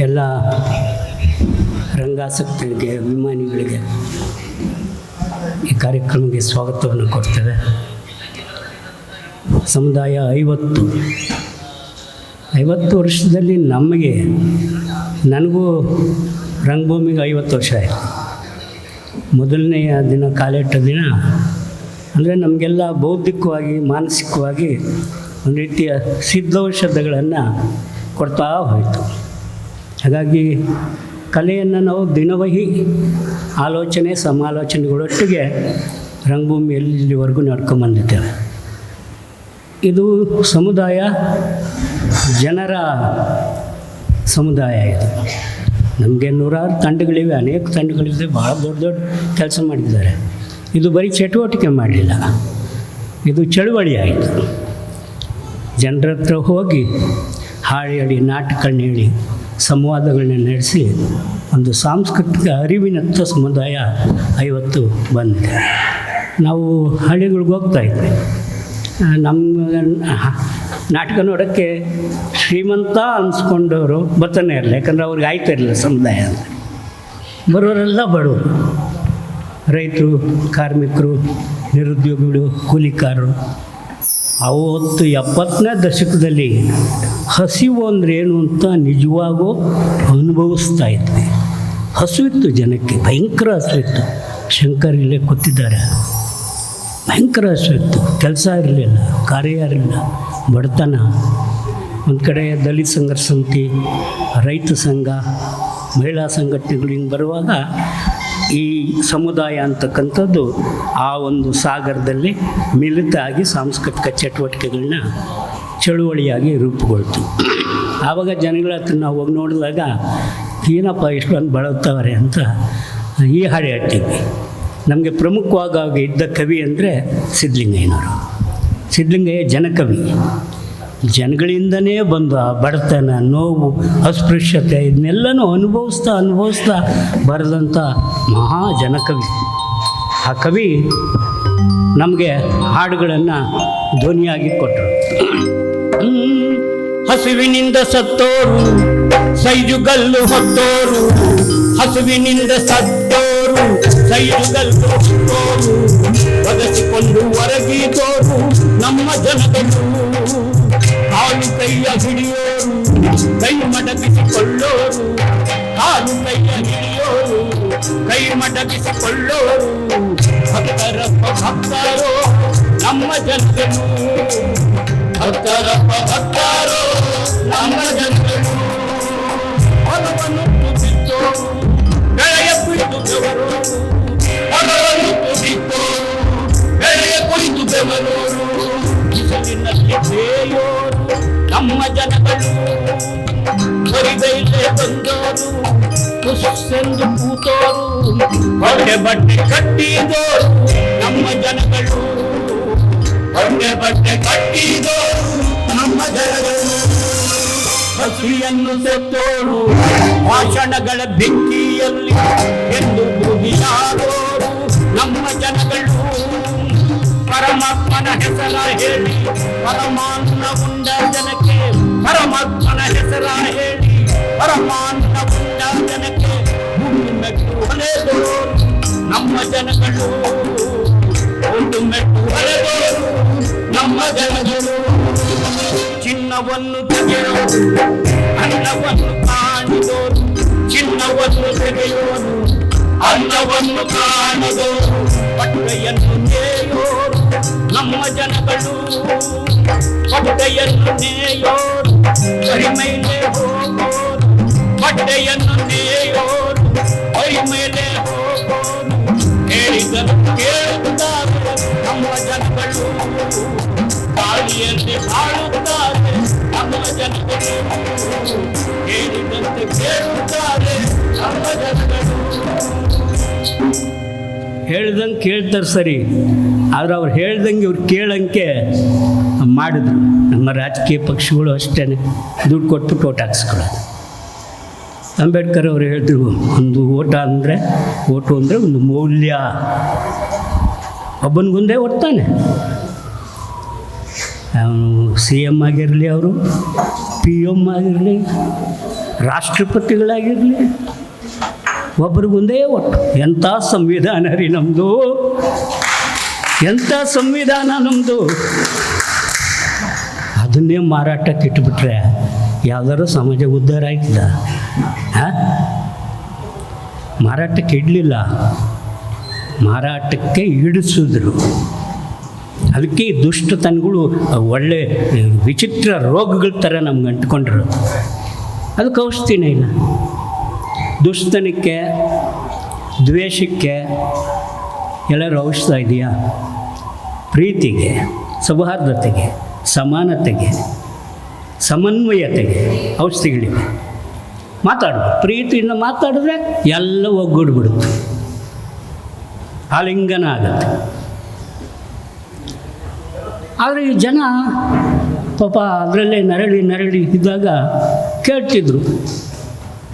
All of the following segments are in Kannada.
ಎಲ್ಲ ರಂಗಾಸಕ್ತರಿಗೆ ಅಭಿಮಾನಿಗಳಿಗೆ ಈ ಕಾರ್ಯಕ್ರಮಕ್ಕೆ ಸ್ವಾಗತವನ್ನು ಕೊಡ್ತೇವೆ. ಸಮುದಾಯ 50 ವರ್ಷದಲ್ಲಿ ನನಗೂ ರಂಗಭೂಮಿಗೆ 50 ವರ್ಷ ಆಯಿತು. ಮೊದಲನೆಯ ದಿನ ಕಾಲೇಟ ದಿನ ಅಂದರೆ ನಮಗೆಲ್ಲ ಬೌದ್ಧಿಕವಾಗಿ ಮಾನಸಿಕವಾಗಿ ಒಂದು ರೀತಿಯ ಸಿದ್ಧೌಷಧಗಳನ್ನು ಕೊಡ್ತಾ ಹೋಯಿತು. ಹಾಗಾಗಿ ಕಲೆಯನ್ನು ನಾವು ದಿನವಹಿ ಆಲೋಚನೆ ಸಮಾಲೋಚನೆಗಳೊಟ್ಟಿಗೆ ರಂಗಭೂಮಿಯಲ್ಲಿ ಇಲ್ಲಿವರೆಗೂ ನಡ್ಕೊಂಬಂದಿದ್ದೇವೆ. ಇದು ಸಮುದಾಯ ಜನರ ಸಮುದಾಯ. ಇದು ನಮಗೆ ನೂರಾರು ತಂಡಗಳಿವೆ, ಅನೇಕ ತಂಡಗಳಿವೆ, ಭಾಳ ದೊಡ್ಡ ದೊಡ್ಡ ಕೆಲಸ ಮಾಡಿದ್ದಾರೆ. ಇದು ಬರೀ ಚಟುವಟಿಕೆ ಮಾಡಲಿಲ್ಲ, ಇದು ಚಳುವಳಿ ಆಯಿತು. ಜನರ ಹತ್ರ ಹೋಗಿ ಹಾಡು ಹೇಳಿ, ನಾಟಕಗಳನ್ನ ಹೇಳಿ, ಸಂವಾದಗಳನ್ನ ನಡೆಸಿ ಒಂದು ಸಾಂಸ್ಕೃತಿಕ ಅರಿವಿನತ್ತ ಸಮುದಾಯ 50 ಬಂದಿದೆ. ನಾವು ಹಳ್ಳಿಗಳಿಗೆ ಹೋಗ್ತಾಯಿದ್ವಿ. ನಮ್ಮ ನಾಟಕ ನೋಡೋಕ್ಕೆ ಶ್ರೀಮಂತ ಅನಿಸ್ಕೊಂಡವರು ಬರ್ತಾನೆ ಇರಲಿಲ್ಲ, ಯಾಕಂದ್ರೆ ಅವ್ರಿಗೆ ಆಯ್ತಾ ಇರಲಿಲ್ಲ ಸಮುದಾಯ ಅಂತ. ಬರೋರೆಲ್ಲ ಬಡವರು, ರೈತರು, ಕಾರ್ಮಿಕರು, ನಿರುದ್ಯೋಗಿಗಳು, ಕೂಲಿಕಾರರು. ಅವತ್ತು 70ನೇ ದಶಕದಲ್ಲಿ ಹಸಿವು ಅಂದರೆ ಏನು ಅಂತ ನಿಜವಾಗೂ ಅನುಭವಿಸ್ತಾ ಇದ್ವಿ. ಹಸುವಿತ್ತು ಜನಕ್ಕೆ, ಭಯಂಕರ ಹಸುವಿತ್ತು. ಶಂಕರ್ ಇಲ್ಲೇ ಕೂತಿದ್ದಾರೆ. ಭಯಂಕರ ಹಸುವಿತ್ತು, ಕೆಲಸ ಇರಲಿಲ್ಲ, ಕಾರ್ಯ ಇರಲಿಲ್ಲ, ಬಡತನ. ಒಂದು ಕಡೆ ದಲಿತ ಸಂಘರ್ಷ ಸಮಿತಿ, ರೈತ ಸಂಘ, ಮಹಿಳಾ ಸಂಘಟನೆಗಳು ಹಿಂಗೆ ಬರುವಾಗ ಈ ಸಮುದಾಯ ಅಂತಕ್ಕಂಥದ್ದು ಆ ಒಂದು ಸಾಗರದಲ್ಲಿ ಮಿಲಿತ ಆಗಿ ಸಾಂಸ್ಕೃತಿಕ ಚಟುವಟಿಕೆಗಳನ್ನ ಚಳುವಳಿಯಾಗಿ ರೂಪುಗೊಳ್ತು. ಆವಾಗ ಜನಗಳ ಹತ್ರ ನಾವು ಹೋಗಿ ನೋಡಿದಾಗ ಏನಪ್ಪ ಇಷ್ಟೊಂದು ಬಳಲ್ತವ್ರೆ ಅಂತ ಈ ಹಾಡು ಹೇಳ್ತೀವಿ. ನಮಗೆ ಪ್ರಮುಖವಾಗಿ ಇದ್ದ ಕವಿ ಅಂದರೆ ಸಿದ್ಧಲಿಂಗಯ್ಯನವರು. ಸಿದ್ಧಲಿಂಗಯ್ಯ ಜನಕವಿ. ಜನಗಳಿಂದನೇ ಬಂದು ಆ ಬಡತನ, ನೋವು, ಅಸ್ಪೃಶ್ಯತೆ ಇದನ್ನೆಲ್ಲನೂ ಅನುಭವಿಸ್ತಾ ಬರೆದಂಥ ಮಹಾ ಜನಕವಿ. ಆ ಕವಿ ನಮಗೆ ಹಾಡುಗಳನ್ನು ಧ್ವನಿಯಾಗಿ ಕೊಟ್ಟರು. ಹಸುವಿನಿಂದ ಸತ್ತೋರು, ಸೈಜುಗಲ್ಲು ಹೊತ್ತೋರು, ಹಸುವಿನಿಂದ ಸತ್ತೋರು, ಸೈಜುಗಲ್ಲು ಹೊತ್ತೋರು, ಒದಸಿಕೊಂಡು ಹೊರಗಿದೋರು ನಮ್ಮ ಜನಗಳು. ಕಾಲು ಕೈಯ ಹಿಡಿಯೋರು, ಕೈ ಮಡಗಿಸಿಕೊಳ್ಳೋರು, ಕಾಲು ಕೈಯ ಹಿಡಿಯೋರು, ಕೈ ಮಡಗಿಸಿಕೊಳ್ಳೋರು, ಭಕ್ತರಪ್ಪ ಭಕ್ತರೋ ನಮ್ಮ ಜನಗಳು, ಭಕ್ತರಪ್ಪ ಭಕ್ತರೋ ನಮ್ಮ ಜನಗಳು. ಹೊಲವನ್ನು ಬಿತ್ತೋರು, ಬೆಳೆಯ ಕುರಿತು ಬೆವರೋರು, ಹೊಲವನ್ನು ಬಿತ್ತೋರು, ಬೆಳೆಯ ಕುರಿತು ಬೆವರೋರು, ಬಿಸಿಲಿನಲ್ಲಿ ಬೇಯೋರು ನಮ್ಮ ಜನಗಳು. ಹೊರಿಗೈಲೆ ಬಂದೋರು, ಕುಸ್ಸೆಂದು ಕೂತೋರು, ಹೊಟ್ಟೆ ಬಟ್ಟೆ ಕಟ್ಟಿದೋರು ನಮ್ಮ ಜನಗಳು, ಹೊಟ್ಟೆ ಬಟ್ಟೆ ಕಟ್ಟಿದೋರು ನಮ್ಮ ಜನಗಳು. ಹಸಿಯನ್ನು ಸೆತ್ತೋರು, ಭಾಷಣಗಳ ಬೆಂಕಿಯಲ್ಲಿ ಎಂದು ಮುಗಿಯಾದೋರು ನಮ್ಮ ಜನಗಳು. ಪರಮಾತ್ಮನ ಹೆಸರ ಹೇಳಿ ಪರಮಾನ್ನ ಉಂಡ ಜನಕ್ಕೆ, ಪರಮಾತ್ಮನ ಹೆಸರ ಹೇಳಿ ಪರಮಾನ್ನ ಉಂಡ ಜನಕ್ಕೆ ಒಂದು ಮೆಟ್ಟು ಹೊಲೆದೋರು ನಮ್ಮ ಜನಗಳು, ಒಂದು ಮೆಟ್ಟು ಹೊಲೆದೋರು ನಮ್ಮ ಜನಗಳು. ಚಿನ್ನವನ್ನು ತೆಗೆಯೋರು, ಅನ್ನವನ್ನು ಕಾಣಿದೋರು, ಚಿನ್ನವನ್ನು ತೆಗೆಯೋರು, ಅನ್ನವನ್ನು ಕಾಣಿದೋರು, ಬಟ್ಟೆಯನ್ನು ನೇಯೋರು ನಮ್ಮ ಜನಗಳು, ಬಟ್ಟೆಯನ್ನು ನೇಯೋರು, ಕೈ ಮೇಲೆ ಹೋಗೋರು, ಬಟ್ಟೆಯನ್ನು ನೇಯೋರು, ಕೈ ಮೇಲೆ ಹೋಗೋರು, ಹೇಳಿದರು ಕೇಳುತ್ತಾರೆ ನಮ್ಮ ಜನಗಳು, ಗಾಳಿಯಲ್ಲಿ ಬಾಳುತ್ತಾರೆ ನಮ್ಮ ಜನಗಳು, ಹೇಳಿದಂತೆ ಕೇಳುತ್ತಾರೆ ನಮ್ಮ ಜನಗಳು. ಹೇಳ್ದಂಗೆ ಕೇಳ್ತಾರೆ ಸರಿ, ಆದರೆ ಅವ್ರು ಹೇಳ್ದಂಗೆ ಇವ್ರು ಕೇಳಂಗೆ ಮಾಡಿದ್ರು. ನಮ್ಮ ರಾಜಕೀಯ ಪಕ್ಷಗಳು ಅಷ್ಟೇ, ದುಡ್ಡು ಕೊಟ್ಬಿಟ್ಟು ಓಟ್ ಹಾಕ್ಸ್ಕೊಳ್ಳೋದು. ಅಂಬೇಡ್ಕರ್ ಅವರು ಹೇಳಿದ್ರು, ಒಂದು ಓಟು ಅಂದರೆ ಒಂದು ಮೌಲ್ಯ. ಒಬ್ಬನಿಗೊಂದೇ ಓಟ್ತಾನೆ, ಅವನು CM ಆಗಿರಲಿ, ಅವರು PM ಆಗಿರಲಿ, ರಾಷ್ಟ್ರಪತಿಗಳಾಗಿರಲಿ, ಒಬ್ರಿಗೊಂದೇ ಒಟ್ಟು. ಎಂಥ ಸಂವಿಧಾನ ರೀ ನಮ್ಮದು, ಎಂಥ ಸಂವಿಧಾನ ನಮ್ಮದು. ಅದನ್ನೇ ಮಾರಾಟಕ್ಕೆ ಇಟ್ಬಿಟ್ರೆ ಯಾವ್ದಾದ್ರು ಸಮಾಜ ಉದ್ಧಾರ ಆಯ್ತದ? ಮಾರಾಟಕ್ಕೆ ಇಡಲಿಲ್ಲ, ಮಾರಾಟಕ್ಕೆ ಇಡಿಸಿದ್ರು. ಅದಕ್ಕೆ ಈ ದುಷ್ಟತನಗಳು ಒಳ್ಳೆ ವಿಚಿತ್ರ ರೋಗಗಳ ಥರ ನಮ್ಗೆ ಅಂಟ್ಕೊಂಡಿರೋದು. ಅದಕ್ಕೆ ಔಷಧಿನೇ ಇಲ್ಲ. ದುಷ್ಟತನಕ್ಕೆ, ದ್ವೇಷಕ್ಕೆ ಎಲ್ಲರೂ ಔಷಧ ಇದೆಯಾ? ಪ್ರೀತಿಗೆ, ಸೌಹಾರ್ದತೆಗೆ, ಸಮಾನತೆಗೆ, ಸಮನ್ವಯತೆಗೆ ಔಷಧಿಗಳಿವೆ. ಮಾತಾಡ್ಬೋದು, ಪ್ರೀತಿಯಿಂದ ಮಾತಾಡಿದ್ರೆ ಎಲ್ಲ ಒಗ್ಗೂಡ್ಬಿಡುತ್ತೆ, ಆಲಿಂಗನ ಆಗತ್ತೆ. ಆದರೆ ಈ ಜನ ಪಾಪ ಅದರಲ್ಲೇ ನರಳಿ ಇದ್ದಾಗ ಕೇಳ್ತಿದ್ರು,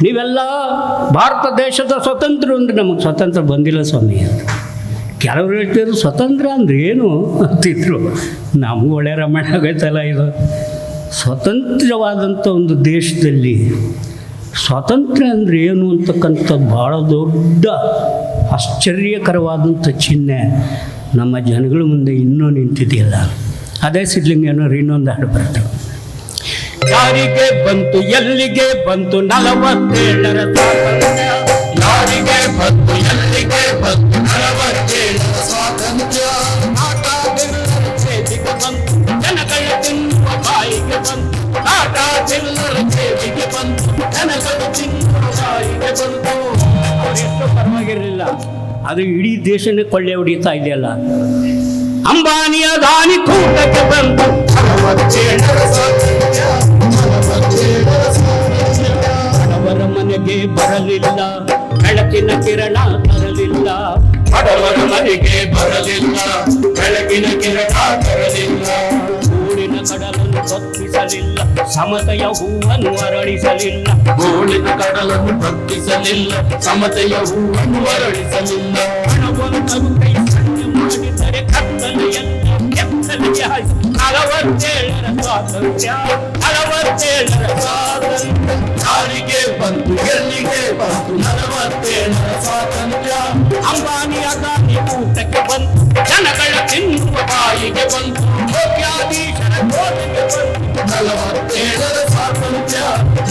ನೀವೆಲ್ಲ ಭಾರತ ದೇಶದ ಸ್ವತಂತ್ರ ಅಂದರೆ ನಮಗೆ ಸ್ವತಂತ್ರ ಬಂದಿಲ್ಲ ಸ್ವಾಮಿ ಅಂತ. ಕೆಲವರು ಹೇಳ್ತಿದ್ರು ಸ್ವತಂತ್ರ ಅಂದರೆ ಏನು ಅಂತಿದ್ರು. ನಮಗೂ ಒಳ್ಳೆ ರಮಣ ಆಗೈತಲ್ಲ ಇದು. ಸ್ವತಂತ್ರವಾದಂಥ ಒಂದು ದೇಶದಲ್ಲಿ ಸ್ವಾತಂತ್ರ್ಯ ಅಂದರೆ ಏನು ಅಂತಕ್ಕಂಥದ್ದು ಭಾಳ ದೊಡ್ಡ ಆಶ್ಚರ್ಯಕರವಾದಂಥ ಚಿಹ್ನೆ ನಮ್ಮ ಜನಗಳ ಮುಂದೆ ಇನ್ನೂ ನಿಂತಿದೆಯಲ್ಲ. ಅದೇ ಸಿದ್ಲಿಂಗೇನೋರು ಇನ್ನೊಂದು ಹಾಡು ಬರ್ತವೆ. ಯಾರಿಗೆ ಬಂತು ಎಲ್ಲಿಗೆ ಬಂತು 47ರ ಸ್ವಾತಂತ್ರ್ಯ, ಯಾರಿಗೆ ಬಂತು ಎಲ್ಲಿಗೆ ಬಂತು 47ರ ಸ್ವಾತಂತ್ರ್ಯ, ಸೇವೆಗೆ ಬಂತು ಜನಗಳ ತಿನ್ನುವ ಬಾಯಿಗೆ ಬಂತು, ಆಟಾದಿಲ್ಲರ ಸೇವೆಗೆ ಬಂತು ಜನಗಳು ತಿನ್ನುವ ಬಾಯಿಗೆ ಬಂತು. ಅವರೆಷ್ಟು ಪರವಾಗಿರಲಿಲ್ಲ, ಅದು ಇಡೀ ದೇಶನೇ ಕೊಳ್ಳೆ ಹೊಡಿತಾ ಇದೆಯಲ್ಲ. ಅಂಬಾನಿಯ ದಾನಿ ಕೂಟಕ್ಕೆ ಬಂತು 47ರ ಸ್ವಾತಂತ್ರ್ಯ, ಬಡವರ ಮನೆಗೆ ಬರಲಿಲ್ಲ, ಬೆಳಕಿನ ಕಿರಣ ತರಲಿಲ್ಲ. ಬಡವರ ಮನೆಗೆ ಬರಲಿಲ್ಲ, ಬೆಳಕಿನ ಕಿರಣ ತರಲಿಲ್ಲ. ಗೋಳಿನ ಕಡಲನ್ನು ತಪ್ಪಿಸಲಿಲ್ಲ, ಸಮತೆಯ ಹೂವನ್ನು ಅರಳಿಸಲಿಲ್ಲ. ಗೋಳಿನ ಕಡಲನ್ನು ತಪ್ಪಿಸಲಿಲ್ಲ, ಸಮತೆಯ ಹೂವನ್ನು ಅರಳಿಸಲಿಲ್ಲ. ಹಣವಂತರು ಕೈ ಸಣ್ಣ ಮಾಡಿದರೆ ಕತ್ತಲೆಯಲ್ಲ ಎತ್ತಲೆಯ 47ರ ಸ್ವಾತಂತ್ರ್ಯ, 47ರ ಸ್ವಾತಂತ್ರ್ಯ. ಯಾರಿಗೆ ಬಂತು ಎಲ್ಲಿಗೆ ಬಂತು 47ರ ಸ್ವಾತಂತ್ರ್ಯ, ಅಂಬಾನಿಯ ದಾನಿ ಕೂಟಕ್ಕೆ ಬಂತು, ಜನಗಳ ತಿನ್ನುವ ಬಾಯಿಗೆ ಬಂತು, ಕೋಟ್ಯಾಧೀಶರ ಕೋಟೆಗೆ ಬಂತು 47ರ ಸ್ವಾತಂತ್ರ್ಯ,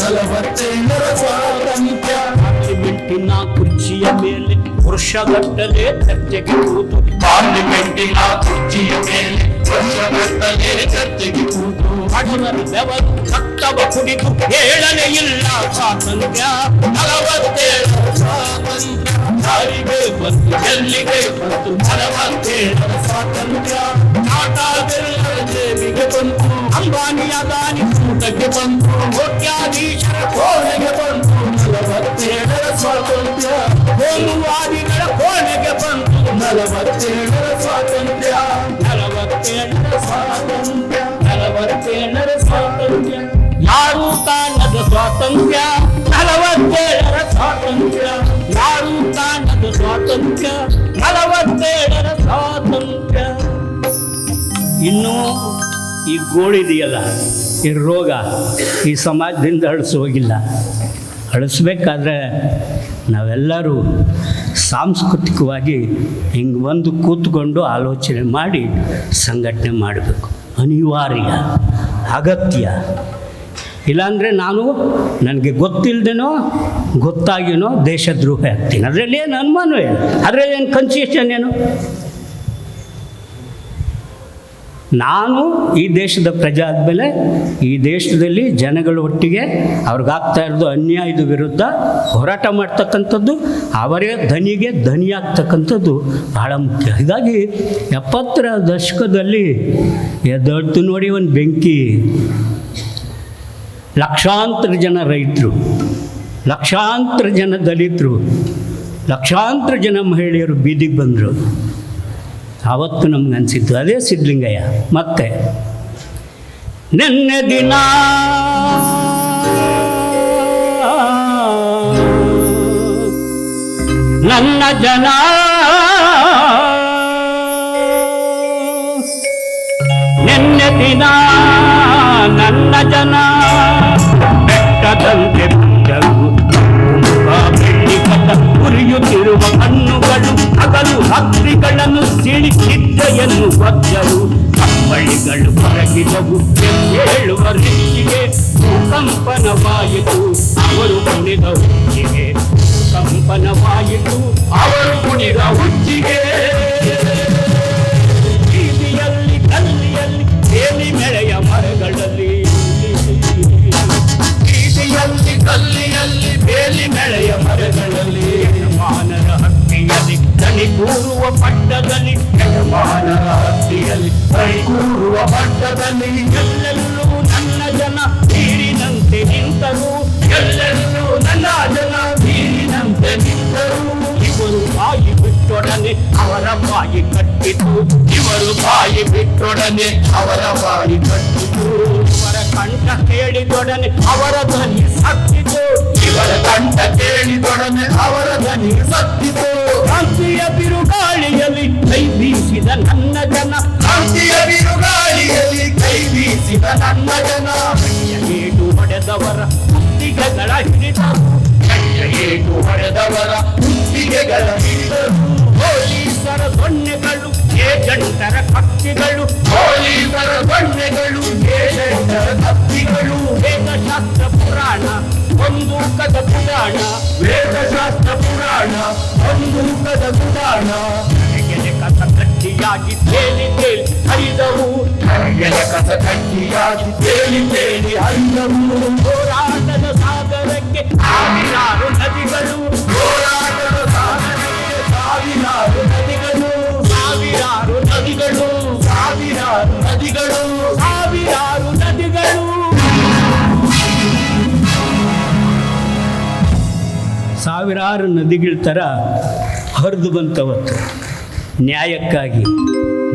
47ರ ಸ್ವಾತಂತ್ರ್ಯ. ಪಾರ್ಲಿಮೆಂಟಿನ ಕುರ್ಚಿಯ ಮೇಲೆ ವರ್ಷಗಟ್ಟಲೆ ಚರ್ಚೆಗೆ ಕೂತು, ಪಾರ್ಲಿಮೆಂಟಿನ ಕುರ್ಚಿಯ ಮೇಲೆ ವರ್ಷಗಟ್ಟಲೆ ಚರ್ಚೆಗೆ ಕೂತು, ಬಡವರ ಬೆವರು ರಕ್ತವ ಕುಡಿದು ಹೇಳಲೇ ಇಲ್ಲ ಸ್ವಾತಂತ್ರ್ಯ, 47ರ ಸ್ವಾತಂತ್ರ್ಯ. ಯಾರಿಗೆ ಬಂತು ಎಲ್ಲಿಗೆ ಬಂತು 47ರ ಸ್ವಾತಂತ್ರ್ಯ, ಆಟಾದಿಲ್ಲರ ಸೇವೆಗೆ ಬಂತು, ಅಂಬಾನಿಯ ದಾನಿ ಕೂಟಕ್ಕೆ ಬಂತು, ಕೋಟ್ಯಾಧೀಶರ ಕೋಣೆಗೆ ಬಂತು 47ರ ಸ್ವಾತಂತ್ರ್ಯ. ಕೋಮುವಾದಿಗಳ ಕೋಣೆಗೆ ಬಂತು 47ರ ಸ್ವಾತಂತ್ರ್ಯ, 47ರ ಸ್ವಾತಂತ್ರ್ಯ, 47ರ ಸ್ವಾತಂತ್ರ್ಯ. ಯಾರೂ ಕಾಣದ ಸ್ವಾತಂತ್ರ್ಯ 47ರ ಸ್ವಾತಂತ್ರ್ಯ, ಯಾರೂ ಕಾಣದ ಸ್ವಾತಂತ್ರ್ಯ 47ರ ಸ್ವಾತಂತ್ರ್ಯ. ಇನ್ನೂ ಈ ಗೋಳಿದೆಯಲ್ಲ, ಈ ರೋಗ ಈ ಸಮಾಜದಿಂದ ಅಳಿಸೋಗಿಲ್ಲ. ಅಳಿಸ್ಬೇಕಾದ್ರೆ ನಾವೆಲ್ಲರೂ ಸಾಂಸ್ಕೃತಿಕವಾಗಿ ಹಿಂಗೆ ಒಂದು ಕೂತ್ಕೊಂಡು ಆಲೋಚನೆ ಮಾಡಿ ಸಂಘಟನೆ ಮಾಡಬೇಕು. ಅನಿವಾರ್ಯ, ಅಗತ್ಯ. ಇಲ್ಲಾಂದರೆ ನನಗೆ ಗೊತ್ತಿಲ್ಲದೇನೋ ಗೊತ್ತಾಗಿನೋ ದೇಶದ್ರೋಹ ಆಗ್ತೀನಿ. ಅದರಲ್ಲಿ ಏನು ಅನುಮಾನವೇ ಇಲ್ಲ, ಅದರಲ್ಲಿ ಏನು ಕನ್ಸೆಷನ್ ಏನು? ನಾನು ಈ ದೇಶದ ಪ್ರಜೆ ಆದಮೇಲೆ ಈ ದೇಶದಲ್ಲಿ ಜನಗಳ ಒಟ್ಟಿಗೆ ಅವ್ರಿಗಾಗ್ತಾ ಇರೋದು ಅನ್ಯಾಯದ ವಿರುದ್ಧ ಹೋರಾಟ ಮಾಡ್ತಕ್ಕಂಥದ್ದು, ಅವರೇ ಧನಿಗೆ ಧನಿಯಾಗ್ತಕ್ಕಂಥದ್ದು ಭಾಳ ಮುಖ್ಯ. ಹೀಗಾಗಿ 70ರ ದಶಕದಲ್ಲಿ ಎದ್ದೊಡ್ತು ನೋಡಿ ಒಂದು ಬೆಂಕಿ. ಲಕ್ಷಾಂತರ ಜನ ರೈತರು, ಲಕ್ಷಾಂತರ ಜನ ದಲಿತರು, ಲಕ್ಷಾಂತರ ಜನ ಮಹಿಳೆಯರು ಬೀದಿಗೆ ಬಂದರು. ಆವತ್ತು ನಮ್ಗೆ ಅನಿಸಿದ್ದು ಅದೇ ಸಿದ್ಧಲಿಂಗಯ್ಯ. ಮತ್ತೆ ನೆನ್ನೆ ದಿನ ನನ್ನ ಜನ ನೆನ್ನೆ ದಿನ ನನ್ನ ಜನ ಬೆಟ್ಟದಂತೆ ಕುಣಿದವು ಹೇಳುವ ಋಷಿಗೆ ಕಂಪನವಾಯಿತು ಅವರು ಕುಣಿದ ಹುಚ್ಚಿಗೆ ಕಂಪನವಾಯಿತು ಅವರು ಕುಣಿದ ಹುಚ್ಚಿಗೆ ಬೀದಿಯಲ್ಲಿ ಗಲ್ಲಿಯಲ್ಲಿ ಬೇಲಿ ಮೆಳೆಯ ಮರಗಳಲ್ಲಿ ಬೀದಿಯಲ್ಲಿ ಗಲ್ಲಿಯಲ್ಲಿ ಬೇಲಿ ಮೆಳೆಯ ಮರಗಳಲ್ಲಿ ಯಜಮಾನರ ಹಟ್ಟಿಯಲ್ಲಿ ದನಿ ಕೂರುವ ಪಟ್ಟದಲ್ಲಿ ಯಜಮಾನರ ಹಟ್ಟಿಯಲ್ಲಿ ದನಿ ಕೂರುವ ಪಟ್ಟದಲ್ಲಿ ಎಲ್ಲೆಲ್ಲೂ ನನ್ನ ಜನ ನೀರಿನಂತೆ ನಿಂತರು ಎಲ್ಲೆಲ್ಲೂ ನನ್ನ ಜನ ನೀರಿನಂತೆ ನಿಂತರು ಇವರು ಬಾಯಿ ಬಿಟ್ಟೊಡನೆ ಅವರ ಬಾಯಿ ಕಟ್ಟಿತು ಇವರು ಬಾಯಿ ಬಿಟ್ಟೊಡನೆ ಅವರ ಬಾಯಿ ಕಟ್ಟಿತು ಇವರ ಕಂಠ ಕೇಳಿದೊಡನೆ ಅವರ ಧ್ವನಿ ಸತ್ತಿತು ಇವರ ಕಂಠ ಕೇಳಿದೊಡನೆ ಅವರ ಧ್ವನಿ ಸತ್ತಿತು ಕ್ರಾಂತಿಯ ಬಿರುಗಾಳಿಯಲ್ಲಿ ಕೈ ಬೀಸಿದ ನನ್ನ ಜನ ಕ್ರಾಂತಿಯ ಬಿರುಗಾಳಿಯಲ್ಲಿ ಕೈ ಬೀಸಿದ ನನ್ನ ಜನ ಏಟು ಹೊಡೆದವರ ಕುತ್ತಿಗೆಗಳ ಹಿಡಿದರು ಏಟು ಹೊಡೆದವರ ಕುತ್ತಿಗೆಗಳ ಹಿಡಿದರು ಪೊಲೀಸರ ದೊಣ್ಣೆಗಳು ಏಜೆಂಟರ ಕತ್ತಿಗಳು ಪೊಲೀಸರ ದೊಣ್ಣೆಗಳು ಏಜೆಂಟರ ಕತ್ತಿಗಳು ವೇದಶಾಸ್ತ್ರ ಪುರಾಣ ಬಂದೂಕದ ಪುರಾಣ ವೇದಶಾಸ್ತ್ರ ಪುರಾಣ ಬಂದೂಕದ ಪುರಾಣ ಎಲೆ ಕಸ ಕಟ್ಟಿಯಾಗಿ ತೇಲಿ ತೇಲಿ ಹರಿದವು ಎಲೆ ಕಸ ಕಟ್ಟಿಯಾಗಿ ತೇಲಿ ತೇಲಿ ಹರಿದವು ಹೋರಾಟದ ಸಾಗರಕ್ಕೆ ಸಾವಿರಾರು ನದಿಗಳು ಹೋರಾಟದ ಸಾಗರಕ್ಕೆ ಸಾವಿರಾರು ನದಿಗಳು ಸಾವಿರಾರು ನದಿಗಳು ಸಾವಿರಾರು ನದಿಗಳು ಸಾವಿರಾರು ನದಿಗಳು ಸಾವಿರಾರು ನದಿಗಳ ಥರ ಹರಿದು ಬಂತವತ್ತು ನ್ಯಾಯಕ್ಕಾಗಿ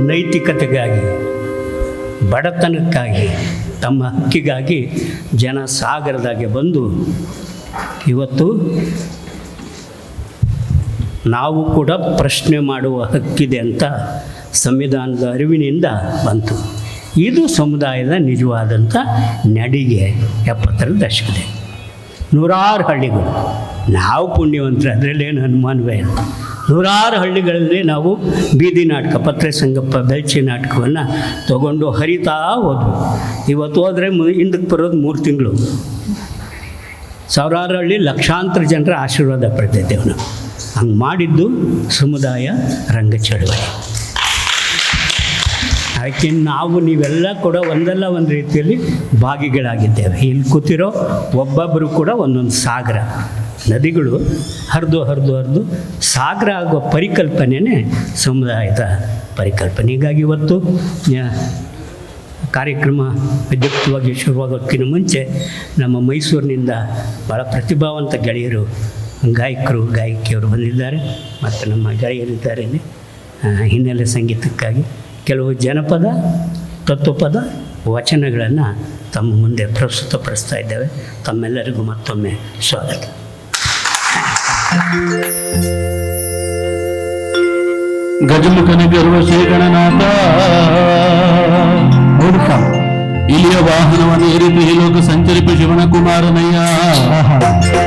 ನೈತಿಕತೆಗಾಗಿ ಬಡತನಕ್ಕಾಗಿ ತಮ್ಮ ಹಕ್ಕಿಗಾಗಿ ಜನ ಸಾಗರದಾಗೆ ಬಂದು ಇವತ್ತು ನಾವು ಕೂಡ ಪ್ರಶ್ನೆ ಮಾಡುವ ಹಕ್ಕಿದೆ ಅಂತ ಸಂವಿಧಾನದ ಅರಿವಿನಿಂದ ಬಂತು. ಇದು ಸಮುದಾಯದ ನಿಜವಾದಂಥ ನಡಿಗೆ 70ರ ದಶಕದ ನೂರಾರು ಹಳ್ಳಿಗಳು. ನಾವು ಪುಣ್ಯವಂತರು, ಅದರಲ್ಲೇನು ಅನುಮಾನವೇ ಇಲ್ಲ. ನೂರಾರು ಹಳ್ಳಿಗಳಲ್ಲಿ ನಾವು ಬೀದಿ ನಾಟಕ, ಪತ್ರೆ ಸಂಗಪ್ಪ ಬೆಲ್ಚಿ ನಾಟಕವನ್ನು ತಗೊಂಡು ಹರಿತಾ ಹೋದ್ವು. ಇವತ್ತು ಹೋದರೆ ಹಿಂದಕ್ಕೆ ಬರೋದು 3 ತಿಂಗಳು. ಸಾವಿರಾರು ಹಳ್ಳಿ, ಲಕ್ಷಾಂತರ ಜನರ ಆಶೀರ್ವಾದ ಪಡೆದಿದ್ದೇವೆ ನಾವು. ಹಂಗೆ ಮಾಡಿದ್ದು ಸಮುದಾಯ ರಂಗ ಚಳವಳಿ. ಅದಕ್ಕೆ ನಾವು ನೀವೆಲ್ಲ ಕೂಡ ಒಂದಲ್ಲ ಒಂದು ರೀತಿಯಲ್ಲಿ ಭಾಗಿಗಳಾಗಿದ್ದೇವೆ. ಇಲ್ಲಿ ಕೂತಿರೋ ಒಬ್ಬೊಬ್ಬರು ಕೂಡ ಒಂದೊಂದು ಸಾಗರ ನದಿಗಳು ಹರಿದು ಹರಿದು ಹರಿದು ಸಾಗರ ಆಗುವ ಪರಿಕಲ್ಪನೆಯೇ ಸಮುದಾಯದ ಪರಿಕಲ್ಪನೆ. ಹೀಗಾಗಿ ಇವತ್ತು ಕಾರ್ಯಕ್ರಮ ವಿದ್ಯುಕ್ತವಾಗಿ ಶುರುವಾಗೋಕ್ಕಿಂತ ಮುಂಚೆ ನಮ್ಮ ಮೈಸೂರಿನಿಂದ ಭಾಳ ಪ್ರತಿಭಾವಂತ ಗೆಳೆಯರು, ಗಾಯಕರು ಗಾಯಕಿಯರು ಬಂದಿದ್ದಾರೆ. ಮತ್ತು ನಮ್ಮ ಗೆಳೆಯರಿದ್ದಾರೆ ಹಿನ್ನೆಲೆ ಸಂಗೀತಕ್ಕಾಗಿ ಕೆಲವು ಜನಪದ, ತತ್ವಪದ, ವಚನಗಳನ್ನು ತಮ್ಮ ಮುಂದೆ ಪ್ರಸ್ತುತಪಡಿಸ್ತಾ ಇದ್ದೇವೆ. ತಮ್ಮೆಲ್ಲರಿಗೂ ಮತ್ತೊಮ್ಮೆ ಸ್ವಾಗತ. ಗಜಮುಖನ ಗರ್ವ ಶ್ರೀ ಗಣನಾಥ ಇಲ್ಲಿಯ ವಾಹನವನ್ನು ಏರಿಪಿ ಲೋಕ ಸಂಚರಿಪ ಶಿವನ ಕುಮಾರನಯ್ಯ.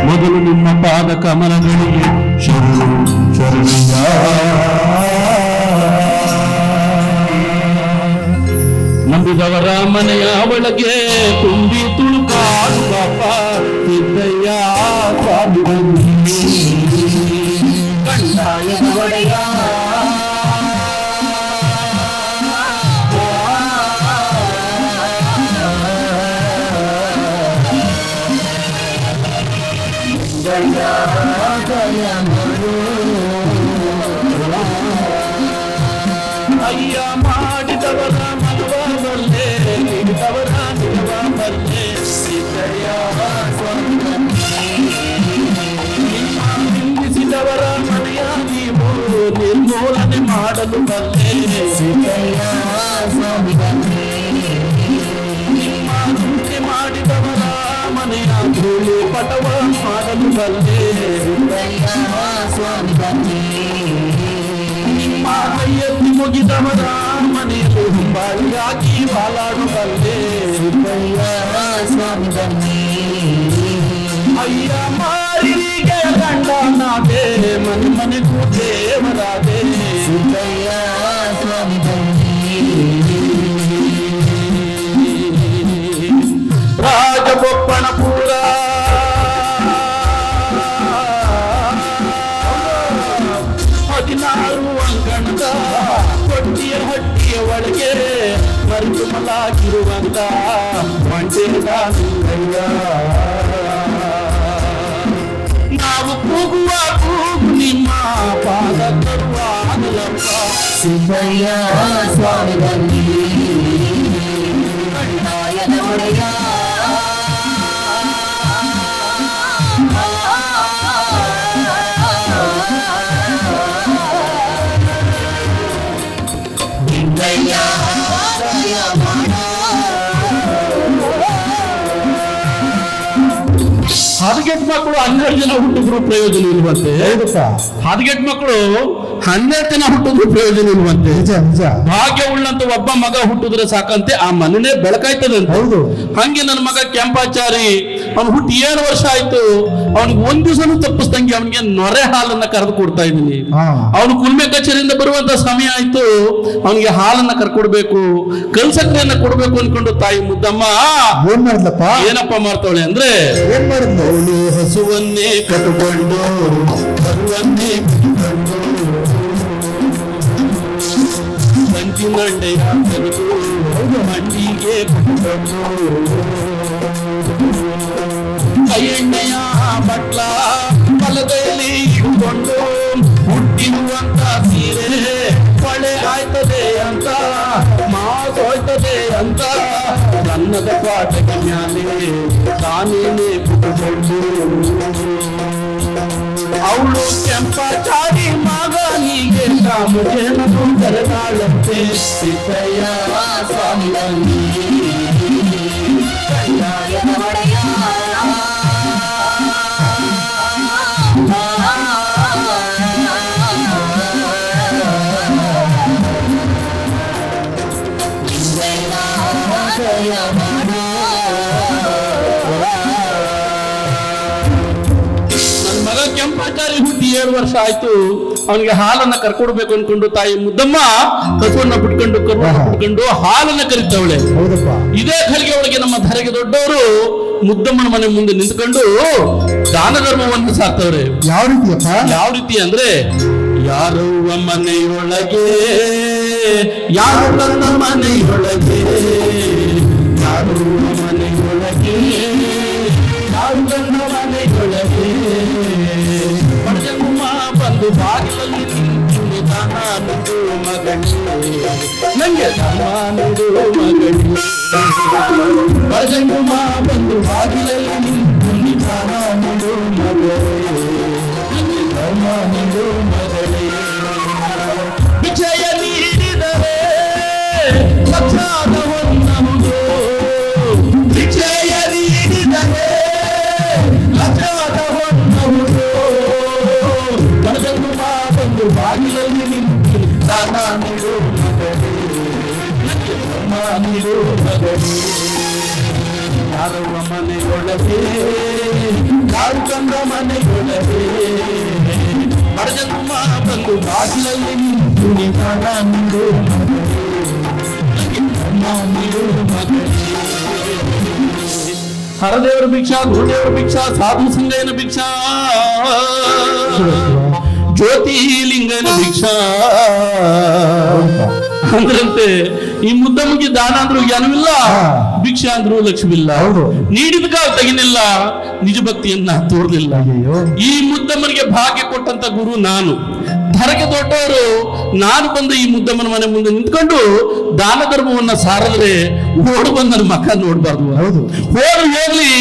ಮೊದಲು ನಿಮ್ಮ ಪಾದ ಕಮಲಗಳಿಗೆ ಶರಣು ಶರಣಯ್ಯ. ನಂಬಿದವರ ಮನೆಯ ಒಳಗೆ ತುಂಬಿ ತುಳುಕಾಡುವ ಸಿದ್ದಯ್ಯ ಸ್ವಾಮಿ ಕಂದಾಯ ಒಡೆಯ. ಅಯ್ಯ ಮಾಡಿದವರ ಮನವ ಬಲ್ಲೆ, ನೀಡಿದವರ ನಿಲವ ಬಲ್ಲೆ ಸಿದ್ದಯ್ಯ ನಿಲ್ಲಿಸಿದವರ ಮನೆಯ ನೀವು ನಿರ್ಮೂಲನೆ ಮಾಡಲು ಬಲ್ಲೆ ಸಿದ್ದಯ್ಯ ನಿಮ್ಮ ಮಾಡಿದವರ ಮನೆಯ ಧೂಳಿ ಪಟವ ಮಾಡಲು ಬಲ್ಲೆ ಕೈಯಲ್ಲಿ ಮುಗಿದವರ ಮನೆಯಲ್ಲಿ ಹಿಂಬಾಳಿಯಾಗಿ ಬಾಲಾಡುತ್ತಲ್ಲೇ ಅಯ್ಯ ಮಾರಿಗೆ ಗಂಡನಾದೆ, ಮನೆ ಮನೆಗೂ ದೇವರಾದೆ ಸಿದ್ದಯ್ಯ ಸ್ವಾಮಿ ಬನ್ನಿ ಕಣ್ಣಾಯದ ಒಡೆಯ ಸಿದ್ದಯ್ಯ ಹದಗೆಟ್ ಮಕ್ಕಳು 12 ಜನ ಹುಟ್ಟಿದ್ರು ಪ್ರಯೋಜನ ಇಲ್ವಂತೆ. ಹದಗೆಟ್ ಮಕ್ಕಳು 12 ಜನ ಹುಟ್ಟಿದ್ರು ಪ್ರಯೋಜನ ಇಲ್ವಂತೆ. ಭಾಗ್ಯ ಉಳ್ಳಂತ ಒಬ್ಬ ಮಗ ಹುಟ್ಟಿದ್ರೆ ಸಾಕಂತೆ ಆ ಮನೆನೇ ಬೆಳಕಾಯ್ತದಂತೆ. ಹೌದು. ಹಂಗೆ ನನ್ನ ಮಗ ಕೆಂಪಾಚಾರಿ ಅವ್ನು ಹುಟ್ಟಿ 7 ವರ್ಷ ಆಯ್ತು. ಅವ್ನಿಗೆ ಒಂದ್ ದಿವಸನೂ ತಪ್ಪಿಸ್ದಂಗೆ ಅವನಿಗೆ ನೊರೆ ಹಾಲನ್ನ ಕರೆದು ಕೊಡ್ತಾ ಇದ್ದೀನಿ. ಅವನು ಕುಲ್ಮೆ ಕಚೇರಿಯಿಂದ ಬರುವಂತ ಸಮಯ ಆಯ್ತು. ಅವನಿಗೆ ಹಾಲನ್ನ ಕರ್ಕೊಡ್ಬೇಕು, ಕಲ್ಸಕ್ರೆಯನ್ನ ಕೊಡ್ಬೇಕು ಅನ್ಕೊಂಡು ತಾಯಿ ಮುದ್ದಮ್ಮ ಏನ್ ಮಾಡಿದ್ಲಪ್ಪ? ಏನಪ್ಪ ಮಾಡ್ತಾವಳೆ ಅಂದ್ರೆ ಏನ್ ಮಾಡಿದ್ಲು? ಅವಳು ಹಸುವನ್ನೇ ಕಟ್ಟುಕೊಂಡು ಕರುವನ್ನೇ ಕಟ್ಟಿಕೊಂಡು ಸಂಚಿನಂಡೆಯ ತೆಗೆದು ಮಂಡಿಗೆ ಕಟ್ಟಿಕೊಂಡು ಎಣ್ಣೆಯ ಬಟ್ಲ ಹೊಲದಲ್ಲಿ ಇಟ್ಕೊಂಡು ಹುಟ್ಟಿರುವಂತ ಸೀರೆ ಹೊಳೆ ಆಯ್ತದೆ ಅಂತ ಮಾತು ಹೋಯ್ತದೆ ಅಂತ ನನ್ನದ ಪಾಠದ ಮ್ಯಾಲೆ ತಾನೇನೆ ಕುತ್ಕೊಂಡು ಅವಳು ಕೆಂಪಾಚಾರಿ ಮಗನಿಗೆ ಕಾಮಜೇನದು ಕರೆದಾಳಂತೆ. ಸಿದ್ದಯ್ಯ ಸ್ವಾಮಿ ಬನ್ನಿ ಕಣ್ಣಾಯದ ಒಡೆಯ ನನ್ನ ಮಗ ಕೆಂಪಾಚಾರಿ ಹುಟ್ಟಿ 7 ವರ್ಷ ಆಯ್ತು. ಅವನಿಗೆ ಹಾಲನ್ನ ಕರ್ಕೊಡ್ಬೇಕು ಅನ್ಕೊಂಡು ತಾಯಿ ಮುದ್ದಮ್ಮ ಕಸುವನ್ನ ಬಿಟ್ಕೊಂಡು ಕರುವನ್ನ ಬಿಟ್ಕೊಂಡು ಹಾಲನ್ನ ಕರಿತಾವಳೆ. ಹೌದಪ್ಪ. ಇದೇ ಖರ್ಗೆ ಒಳಗೆ ನಮ್ಮ ಧರೆಗೆ ದೊಡ್ಡವರು ಮುದ್ದಮ್ಮನ ಮನೆ ಮುಂದೆ ನಿಂತ್ಕೊಂಡು ದಾನ ಧರ್ಮವನ್ನು ಸಾಕ್ತವ್ರೆ. ಯಾವ ರೀತಿಯಪ್ಪ? ಯಾವ ರೀತಿ ಅಂದ್ರೆ ಯಾರವ್ವ ಮನೆಯೊಳಗೆ ಯಾರು ನನ್ನ ಮನೆಯೊಳಗೆ ಯಾರವ್ವ ಮನೆಯೊಳಗೆ ಯಾರು ನನ್ನ ಮನೆಯೊಳಗೆ ಪಡೆದಮ್ಮ ಬಂದು ಬಾಗಿಲಲ್ಲಿ ನಿಂತು ನಿಧಾನ ನುಡು ಮಗಣಿ ನಂಗೆ ಧರ್ಮ ನುಡು ಮಗಣಿ ಪಡೆದಮ್ಮ ಬಂದು ಬಾಗಿಲಲ್ಲಿ ನಿಂತು ನಿಧಾನ ನುಡು ಮಗಣಿ ನಂಗೆ ಧರ್ಮ ನುಡು ಮಗಣಿ ವಿಜಯ ನೀಡಿದರೆ ಲಕ್ಷಾದ ಹೊನ್ನವುದು ವಿಜಯ ನೀಡಿದರೆ ಲಕ್ಷಾದ ಹೊನ್ನವುದು ಪಡೆದಮ್ಮ ಬಂದು ಬಾಗಿಲಲ್ಲಿ ನಿಂತು ದಾನ ನೀಡು ಮಗಣಿ ನಂಗೆ ಧರ್ಮ ನೀಡು ಮಗಣಿ ಯಾರವ್ವ ಮನೆಯೊಳಗೆ ಯಾರು ಕಂದ ಮನೆಯೊಳಗೆ ಪಡೆದಮ್ಮ ಬಂದು ಬಾಗಿಲಲ್ಲಿ ನಿಂತು ನಿಧಾನ ನೀಡು ಮಗಣಿ ನಂಗೆ ಧರ್ಮ ನೀಡು ಮಗಣಿ. ಹರದೇವರ ಭಿಕ್ಷಾ, ಗುರುದೇವರ ಭಿಕ್ಷಾ, ಸಾಧು ಸಂಗಯ್ಯನ ಭಿಕ್ಷಾ, ಜ್ಯೋತಿಲಿಂಗನ ಭಿಕ್ಷಾ ಅಂದ್ರಂತೆ. ಈ ಮುದ್ದಮ್ಮಗೆ ದಾನ ಅಂದ್ರೂ ಜ್ಞಾನವಿಲ್ಲ, ಭಿಕ್ಷಾ ಅಂದ್ರೂ ಲಕ್ಷ್ಮಿಲ್ಲ. ಹೌದು. ನೀಡಿದ ಕಾಲ ತೆಗಿನಿಲ್ಲ, ನಿಜ ಭಕ್ತಿಯನ್ನ ತೋರ್ಲಿಲ್ಲ. ಅಯ್ಯೋ. ಈ ಮುದ್ದಮ್ಮನಿಗೆ ಭಾಗ್ಯ ಕೊಟ್ಟಂತ ಗುರು ನಾನು. ಧರೆಗೆ ದೊಡ್ಡವರು ನಾನು ಬಂದು ಈ ಮುದ್ದಮ್ಮನ ಮನೆ ಮುಂದೆ ನಿಂತ್ಕೊಂಡು ದಾನ ಧರ್ಮವನ್ನ ಸಾರಿದ್ರೆ ಓಡು ಬಂದು ನನ್ನ ಮಕ್ಕ ನೋಡ್ಬಾರ್ದು. ಹೌದು. ಹೋಗ್ಲಿ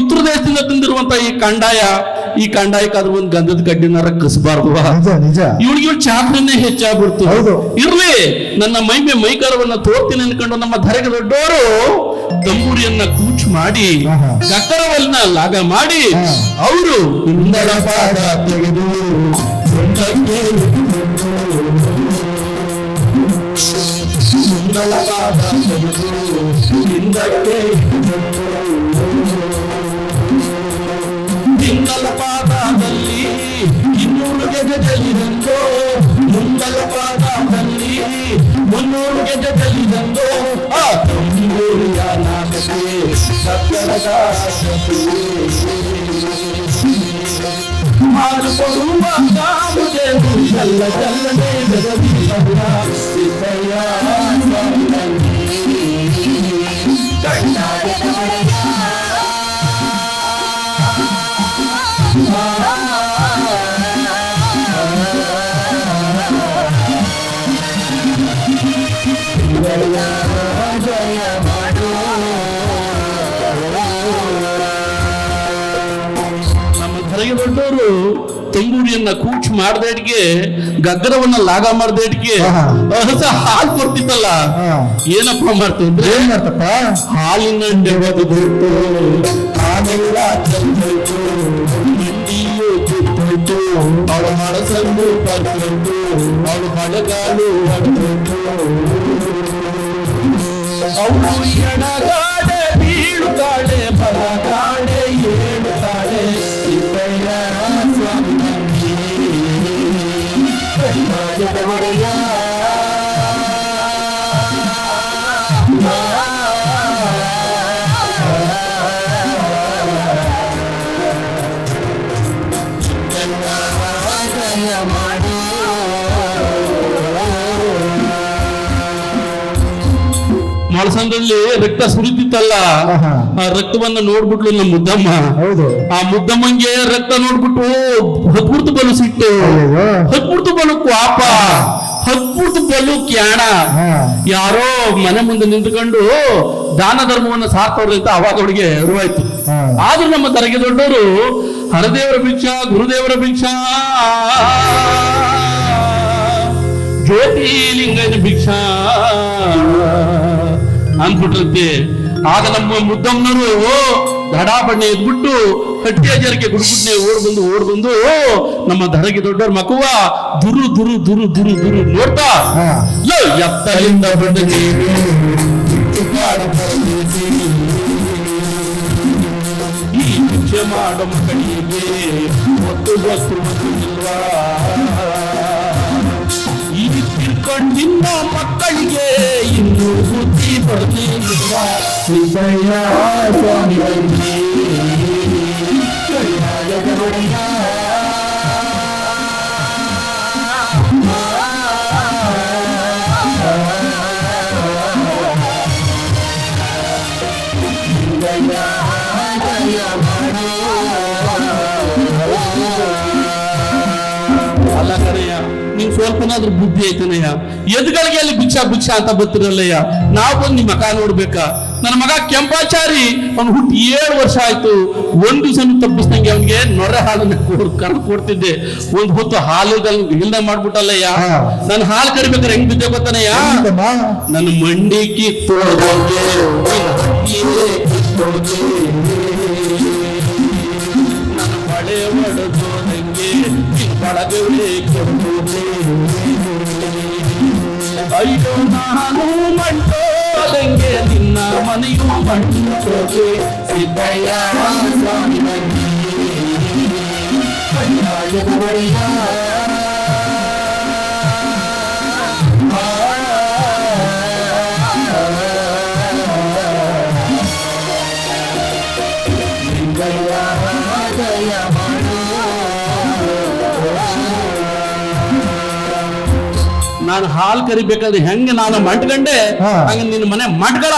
ಉತ್ತರ ದೇಶದಿಂದ ತಂದಿರುವಂತ ಈ ಕಂಡಾಯಕ್ಕಾದ್ರೂ ಒಂದು ಗಂಧದ ಕಡ್ಡಿನಾರ ಕಸಬಾರ್ದು. ನಿಜ ನಿಜ. ಇವಳಿಗೆ ಚಾತ್ರನೇ ಹೆಚ್ಚಾಗ್ಬಿಡ್ತು. ಹೌದು. ಇರ್ಲಿ ನನ್ನ ಮೈಕಾರವನ್ನ ತೋರ್ತೀನಿ ಅನ್ಕೊಂಡು ನಮ್ಮ ಧರೆಗೆ ದೊಡ್ಡವರು ತಂಬೂರಿಯನ್ನ ಕೂಚು ಮಾಡಿ ಕಕ್ಕರವನ್ನ ಲಾಗ ಮಾಡಿ ಅವರು ಹಿಂದಳ ಪಾದ ತೆಗೆದು ಮುಂದಳ ಪಾದ ತೆಗೆದು ಹಿಂದಕ್ಕೆ ಹಿಂದಲ ಪಾದದಲ್ಲಿ 200 ಗೆಜೆ ಚೆಲ್ಲಿದಂದು ಮುಂದಲ ಪಾದದಲ್ಲಿ 300 ಗೆಜೆ ಚೆಲ್ಲಿದಂದು ಆ ತಂಬೂರಿಯ ನಾಗಕ್ಕೆ ಸಕ್ಕರದ ಹಾಲು ಕೊಡುವ ಕಾಮುದೇನು ಜಲ್ಲ ಜಲ್ಲನೆ ಬೆದರಿ ಸಿದ್ದಯ್ಯ ಕಣ್ಣಾಯದ ಒಡೆಯ ದೊಡ್ಡವರು ತಂಗೂರಿಯನ್ನ ಕೂಚ್ ಮಾಡ್ದೇಟ್ಗೆ ಗಗ್ಗರವನ್ನ ಲಾಗ ಮಾಡ್ದೇಟ್ಗೆ ಆಹಾ. ಹೊಸ ಹಾಲು ಕೊಡ್ತಿತ್ತಲ್ಲ, ಹಾ. ಏನಪ್ಪ ಮಾಡ್ತಿದ್ರೆ ಏನ್ ಮಾಡ್ತಪ್ಪ? ಹಾಲಿನ ಡೆಬದು ಬಿಟ್ಟು ಹಾಲೆಲ್ಲ ತಂದೋಯ್ತು, ಹಿಂಡಿಯು ಕಿತ್ತೋಯ್ತು, ಅವಳು ಮನಸ್ಸನ್ನು ಪರ್ಸೋಯ್ತು, ಅವಳು ಮಳೆಗಾಲು ಹೊಡೆದೋಯ್ತು, ಅವಳು ಎಡಗಾಡೆ ಬೀಳುತ್ತಾಳೆ, ಬಲಗಾಡೆ ಏಳುತ್ತಾಳೆ, ಸಿದ್ದಯ್ಯ ಸ್ವಾಮಿ ನಂಬಿ ಕೈಲಾಸದ ಒಡೆಯ. ಮೊಳಸಂದ್ರಲ್ಲಿ ರಕ್ತ ಸುರಿತಿತ್ತಲ್ಲ, ಆಹಾ. ಆ ರಕ್ತವನ್ನ ನೋಡ್ಬಿಟ್ಲು ನಮ್ಮ ಮುದ್ದಮ್ಮ. ಹೌದು. ಆ ಮುದ್ದಮ್ಮಂಗೆ ರಕ್ತ ನೋಡ್ಬಿಟ್ಟು ಹತ್ಬಿಡ್ತು ಬಲು ಸಿಟ್ಟು, ಅಯ್ಯಯ್ಯೋ. ಹತ್ಬಿಡ್ತು ಬಲು ಕ್ವಾಪ, ಹತ್ಬಿಡ್ತು ಬಲು ಕ್ಯಾಣ. ಹಾ. ಯಾರೋ ಮನೆ ಮುಂದೆ ನಿಂತ್ಕೊಂಡು ದಾನ ಧರ್ಮವನ್ನ ಸಾರ್ತವ್ರಿ ಅಂತ ಅವಾಗ ಅವಳಿಗೆ ಅರಿವಾಯ್ತು. ಹಾ. ಆದ್ರೂ ನಮ್ಮ ತರಗೆ ದೊಡ್ಡವರು ಹರದೇವರ ಭಿಕ್ಷಾ, ಗುರುದೇವರ ಭಿಕ್ಷಾ, ಜ್ಯೋತಿಲಿಂಗನ ಭಿಕ್ಷಾ ಅಂದ್ಬಿಟ್ರಂತೆ. ಆಗ ನಮ್ಮ ಮುದ್ದಮ್ಮನವರು ದಡಾಬಣ್ಣೆ ಎದ್ಬಿಟ್ಟು ಕಟ್ಟಿಯ ಜರಕ್ಕೆ ಗುಡ್ಗುಡ್ನೆ ಓಡ್ ಬಂದು ನಮ್ಮ ಧರಗೆ ದೊಡ್ಡವ್ರ ಮಗುವ ದುರು ದುರು ದುರು ದುರು ದುರು ನೋಡ್ತಾ, ಹಾ. ಲೋ ಎತ್ತಲಿಂದ ಬಂದ ನೀನು ಈ ಭಿಕ್ಷೆ ಮಾಡೋ ಮಕ್ಕಳಿಗೆ ಒತ್ತು ಗೊತ್ತು ಇಲ್ವಾ, ಈ ತಿಳ್ಕೊಂಡಿನ್ನ ಮಕ್ಕಳಿಗೆ ಇನ್ನೂ ಬುದ್ಧಿ ಬರಲಿಲ್ಲ, ಸಿದ್ದಯ್ಯ ಸ್ವಾಮಿ ಬಂದಿ ಕೈಲಾಸದ ಒಡೆಯ. ಅಲ್ಲ ಕಣಯ್ಯ, ನಿಂಗೆ ಸ್ವಲ್ಪನಾದ್ರೂ ಬುದ್ಧಿ ಐತನಯ್ಯ, ಎದ್ಗಳಿಗೆ ಅಲ್ಲಿ ಭಿಕ್ಷಾ ಭಿಕ್ಷಾ ಅಂತ ಬರ್ತಿರಲ್ಲಯ್ಯ. ನಾವು ಬಂದು ನಿಮ್ಮ ಮಗ ನೋಡ್ಬೇಕಾ? ನನ್ನ ಮಗ ಕೆಂಪಾಚಾರಿ ಅವ್ನು ಹುಟ್ಟಿ 7 ವರ್ಷ ಆಯ್ತು, ಒಂದು ದಿವಸ ತಪ್ಪಿಸ್ದಂಗೆ ಅವನಿಗೆ ನೊರೆ ಹಾಲನ್ನ ಕರೆದು ಕೊಡ್ತಿದ್ದೆ, ಒಂದು ಹೊತ್ತು ಹಾಲು ಇಲ್ದ ಮಾಡ್ಬಿಟ್ಟಲ್ಲಯ್ಯ. ಹಾ. ನಾನು ಹಾಲು ಕರಿಬೇಕಾದ್ರೆ ಹೆಂಗ್ ಬಿದ್ದೆ ಗೊತ್ತಾನಯ್ಯ? ಏನಂತಮ್ಮ? ನನ್ನ ಮಂಡಿ ಕಿತ್ತೋದಂಗೆ, ನನ್ನ ಮಳೆ ಒಡೆದೋದಂಗೆ, ಬಳಗವೇ ಕೊಡುವುದೇ. ಅಯ್ಯೋ ನಾನು ಮಂಟೋದಂಗೆ, ನಿನ್ನ ಮನೆಯು ಮಂಟೋದೆ, ಸಿದ್ದಯ್ಯ ಸ್ವಾಮಿ ನಂಬಿ ಕೈಲಾಸದ ಒಡೆಯ. ನಾನು ಹಾಲು ಕರಿಬೇಕಾದ್ರೆ ಹೆಂಗೆ ನಾನು ಮಂಟ್ಕಂಡೆ, ಹಾ. ಹಂಗೆ ನಿನ್ನ ಮನೆ ಮಂಟ್ಗಳ,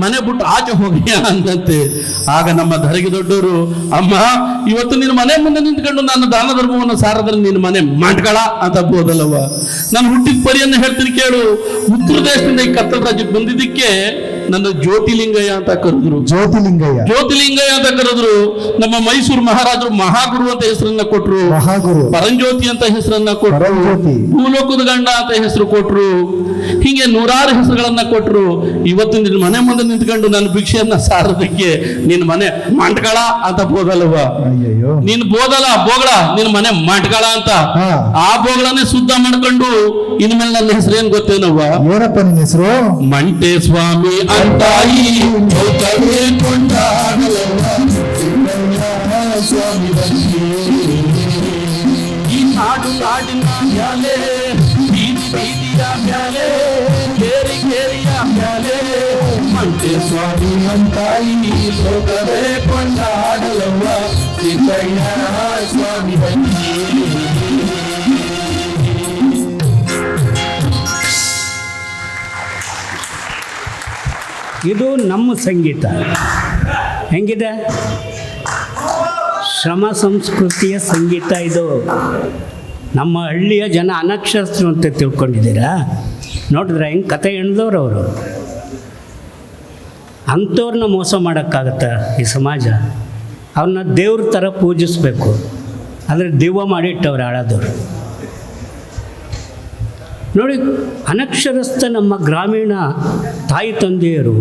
ಮನೆ ಬಿಟ್ಟು ಆಚೆ ಹೋಗಿ ಅಂದಂತೆ. ಆಗ ನಮ್ಮ ಧರೆಗೆ ದೊಡ್ಡವರು, ಅಮ್ಮ ಇವತ್ತು ನಿನ್ನ ಮನೆ ಮುಂದೆ ನಿಂತ್ಕೊಂಡು ನಾನು ದಾನ ಧರ್ಮವನ್ನು ಸಾರದ್ರೆ ನಿನ್ನ ಮನೆ ಮಂಟ್ಗಳ ಅಂತ ಬೋದಲ್ಲವ. ನಾನು ಹುಟ್ಟಿದ ಪರಿಯನ್ನು ಹೇಳ್ತೀನಿ ಕೇಳು. ಉತ್ತರ ದೇಶದಿಂದ ಈ ಕತ್ತಲ ರಾಜ್ಯಕ್ಕೆ ಬಂದಿದ್ದಕ್ಕೆ ನನ್ನ ಜ್ಯೋತಿಲಿಂಗಯ್ಯ ಅಂತ ಕರೆದ್ರು. ಜ್ಯೋತಿಲಿಂಗಯ್ಯ. ಜ್ಯೋತಿಲಿಂಗಯ್ಯ ಅಂತ ಕರೆದ್ರು. ನಮ್ಮ ಮೈಸೂರು ಮಹಾರಾಜರು ಮಹಾಗುರು ಅಂತ ಹೆಸರನ್ನ ಕೊಟ್ರು, ಮಹಾಗುರು. ಪರಂಜ್ಯೋತಿ ಅಂತ ಹೆಸರನ್ನ ಕೊಟ್ರು, ಪರಂಜ್ಯೋತಿ. ಭೂಲೋಕದ ಗಂಡ ಅಂತ ಹೆಸರು ಕೊಟ್ರು, ಹೀಗೆ 100 ಹೆಸರುಗಳನ್ನ ಕೊಟ್ರು. ಇವತ್ತು ನಿನ್ನ ಮನೆ ಮುಂದೆ ನಿಂತ್ಕೊಂಡು ನನ್ನ ಭಿಕ್ಷೆಯನ್ನ ಸಾರೋದಕ್ಕೆ ನಿನ್ನ ಮನೆ ಮಂಟ್ಗಳ ಅಂತ ಬೋದಲ್ವ? ಅಯ್ಯಯ್ಯೋ. ನೀನ್ ಬೋದಲ್ಲ ಬೋಗಳ, ನಿನ್ನ ಮನೆ ಮಂಟ್ಗಳ ಅಂತ. ಹಾ. ಆ ಬೋಗಳನ್ನೇ ಶುದ್ಧ ಮಾಡ್ಕೊಂಡು ಇನ್ಮೇಲೆ ನನ್ನ ಹೆಸರು ಏನ್ ಗೊತ್ತೇನವ್ವ? ಏನಪ್ಪ ನಿನ್ನ ಹೆಸರು? ಮಂಟೆ ಸ್ವಾಮಿ ಅಂತಾಯಿ ಸ್ವಾಮಿ ಬಂದಿ. ಈ ನಾಡು ನಾಡಿನ ಮ್ಯಾಲೆ, ಬೀದಿ ಬೀದಿಯ ಮ್ಯಾಲೆ, ಕೇರಿ ಕೇರಿಯ ಮ್ಯಾಲೆ, ಮಂಟೆ ಸ್ವಾಮಿ ಅಂತಾಯಿ ಲೋಕವೇ ಕೊಂಡಾಡಲವ್ವ, ಸಿದ್ದಯ್ಯ ಸ್ವಾಮಿ ಬಂದಿ. ಇದು ನಮ್ಮ ಸಂಗೀತ. ಹೆಂಗಿದೆ? ಶ್ರಮ ಸಂಸ್ಕೃತಿಯ ಸಂಗೀತ ಇದು. ನಮ್ಮ ಹಳ್ಳಿಯ ಜನ ಅನಕ್ಷರಸ್ಥರು ಅಂತ ತಿಳ್ಕೊಂಡಿದ್ದೀರಾ? ನೋಡಿದ್ರೆ ಹೆಂಗೆ ಕತೆ ಎಣ್ದವ್ರು ಅವರು. ಅಂಥವ್ರನ್ನ ಮೋಸ ಮಾಡೋಕ್ಕಾಗತ್ತಾ ಈ ಸಮಾಜ? ಅವ್ರನ್ನ ದೇವ್ರ ಥರ ಪೂಜಿಸ್ಬೇಕು. ಆದರೆ ದೆವ್ವ ಮಾಡಿಟ್ಟವ್ರು ಆಳಾದವರು. ನೋಡಿ, ಅನಕ್ಷರಸ್ಥ ನಮ್ಮ ಗ್ರಾಮೀಣ ತಾಯಿ ತಂದೆಯರು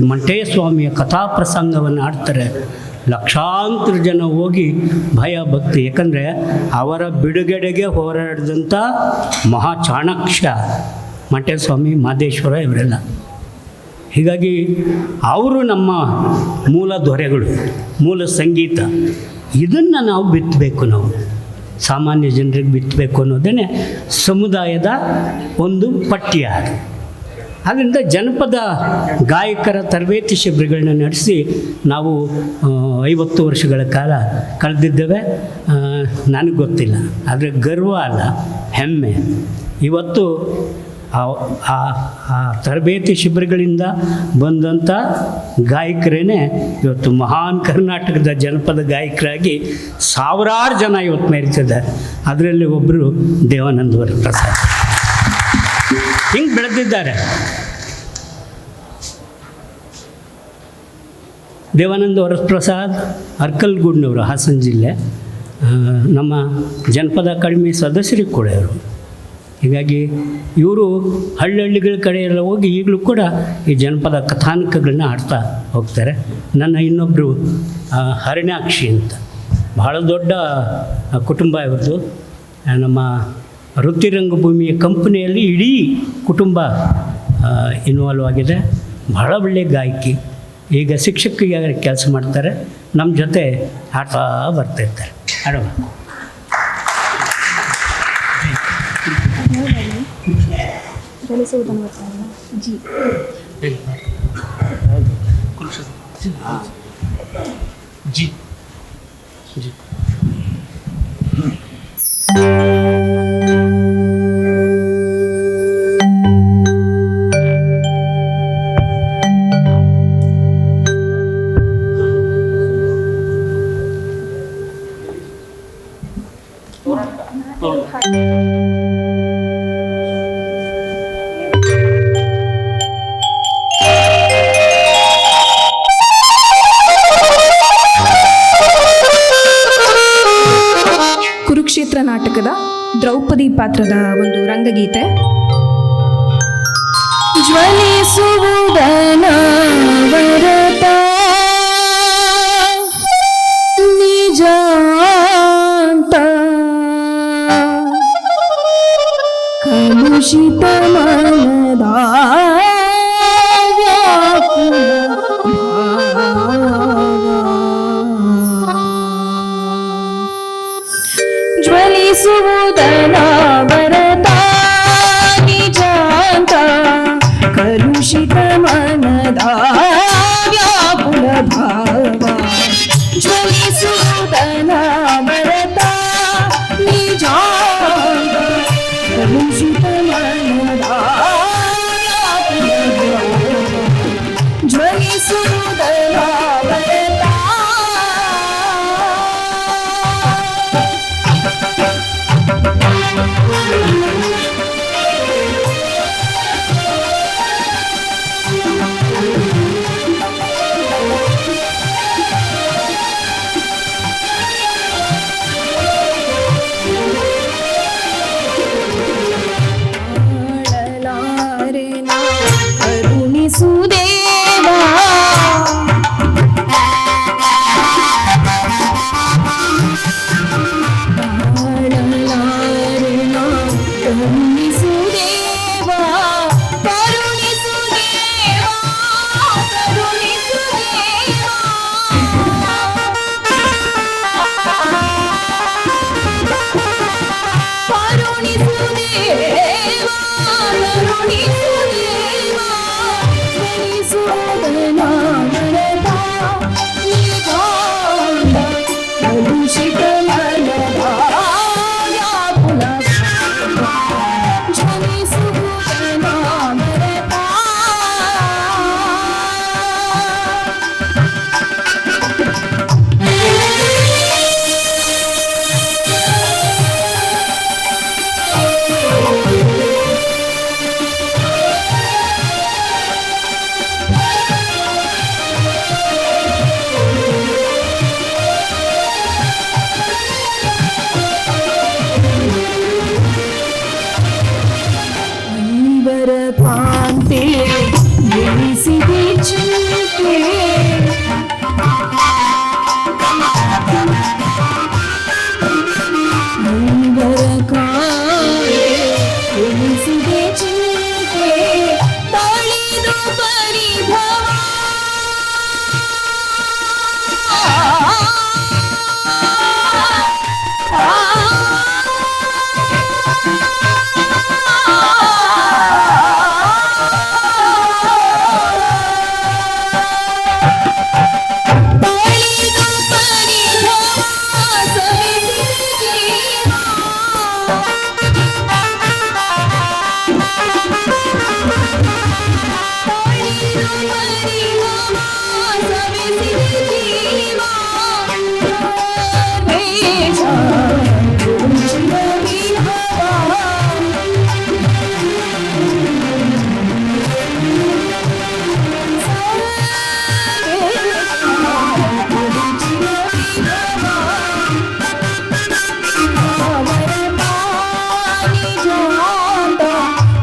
ಮಂಟೇಯ ಸ್ವಾಮಿಯ ಕಥಾ ಪ್ರಸಂಗವನ್ನು ಆಡ್ತಾರೆ. ಲಕ್ಷಾಂತರ ಜನ ಹೋಗಿ ಭಯ ಭಕ್ತಿ, ಯಾಕಂದರೆ ಅವರ ಬಿಡುಗಡೆಗೆ ಹೋರಾಡಿದಂಥ ಮಹಾ ಚಾಣಕ್ಯ ಮಂಟೇಯ ಸ್ವಾಮಿ, ಮಾದೇಶ್ವರ ಇವರೆಲ್ಲ. ಹೀಗಾಗಿ ಅವರು ನಮ್ಮ ಮೂಲ ದೊರೆಗಳು, ಮೂಲ ಸಂಗೀತ. ಇದನ್ನು ನಾವು ಬಿತ್ತಬೇಕು, ನಾವು ಸಾಮಾನ್ಯ ಜನರಿಗೆ ಬಿತ್ತಬೇಕು ಅನ್ನೋದೇ ಸಮುದಾಯದ ಒಂದು ಪಠ್ಯ. ಆದ್ದರಿಂದ ಜನಪದ ಗಾಯಕರ ತರಬೇತಿ ಶಿಬಿರಗಳನ್ನ ನಡೆಸಿ ನಾವು 50 ವರ್ಷಗಳ ಕಾಲ ಕಳೆದಿದ್ದೇವೆ. ನನಗೆ ಗೊತ್ತಿಲ್ಲ, ಆದರೆ ಗರ್ವ ಅಲ್ಲ, ಹೆಮ್ಮೆ. ಇವತ್ತು ಆ ತರಬೇತಿ ಶಿಬಿರಗಳಿಂದ ಬಂದಂಥ ಗಾಯಕರೇ ಇವತ್ತು ಮಹಾನ್ ಕರ್ನಾಟಕದ ಜನಪದ ಗಾಯಕರಾಗಿ ಸಾವಿರಾರು ಜನ ಇವತ್ತು ಮೆರೀತಿದ್ದಾರೆ. ಅದರಲ್ಲಿ ಒಬ್ಬರು ದೇವಾನಂದ ವರಪ್ರಸಾದ್. ಹಿಂಗೆ ಬೆಳೆದಿದ್ದಾರೆ. ದೇವಾನಂದ ವರಪ್ರಸಾದ್ ಅರ್ಕಲ್ಗೂಡ್ನವರು, ಹಾಸನ ಜಿಲ್ಲೆ. ನಮ್ಮ ಜನಪದ ಅಕಾಡೆಮಿ ಸದಸ್ಯರಿಗೆ ಕೂಡ ಇವರು. ಹೀಗಾಗಿ ಇವರು ಹಳ್ಳಿಗಳ ಕಡೆ ಎಲ್ಲ ಹೋಗಿ ಈಗಲೂ ಕೂಡ ಈ ಜನಪದ ಕಥಾನಕಗಳನ್ನ ಆಡ್ತಾ ಹೋಗ್ತಾರೆ. ನನ್ನ ಇನ್ನೊಬ್ಬರು ಹರಿಣಾಕ್ಷಿ ಅಂತ, ಬಹಳ ದೊಡ್ಡ ಕುಟುಂಬ ಇವ್ರದ್ದು. ನಮ್ಮ ವೃತ್ತಿರಂಗಭೂಮಿಯ ಕಂಪನಿಯಲ್ಲಿ ಇಡೀ ಕುಟುಂಬ ಇನ್ವಾಲ್ವ್ ಆಗಿದೆ. ಬಹಳ ಒಳ್ಳೆಯ ಗಾಯಕಿ. ಈಗ ಶಿಕ್ಷಕಿಯಾಗಿ ಕೆಲಸ ಮಾಡ್ತಾರೆ. ನಮ್ಮ ಜೊತೆ ಆಡ್ತಾ ಬರ್ತಾಯಿರ್ತಾರೆ. ಆಡೋಣ. ಜಿ ಕುರುಕ್ಷೇತ್ರ ನಾಟಕದ ದ್ರೌಪದಿ ಪಾತ್ರದ ಒಂದು ರಂಗಗೀತೆ. ಜ್ವಲಿಸುವುದನ ವರತ ನಿಜಾಂತ ಕಲುಷಿತ ಮನದ ಜ್ವಲಿಸುವುದನ ವರತ ನಿಜಾಂತ ಕಲುಷಿತ ಮನದ ವ್ಯಾಕುಲ ಭಾವ. ಜ್ವಲಿಸುವುದನ ವರತ ನಿಜಾಂತ ಕಲುಷಿತ ಮನದ ವ್ಯಾಕುಲ ಭಾವ. ಜ್ವಲಿಸುವುದನ ವರತ ವಹಿಸಿದೆ ಚಿಂತೆ ಮುಂದರ ಕಾಳೆ ವಹಿಸಿದೆ ಚಿಂತೆ ತಾಳಿದು ಪರಿಭವ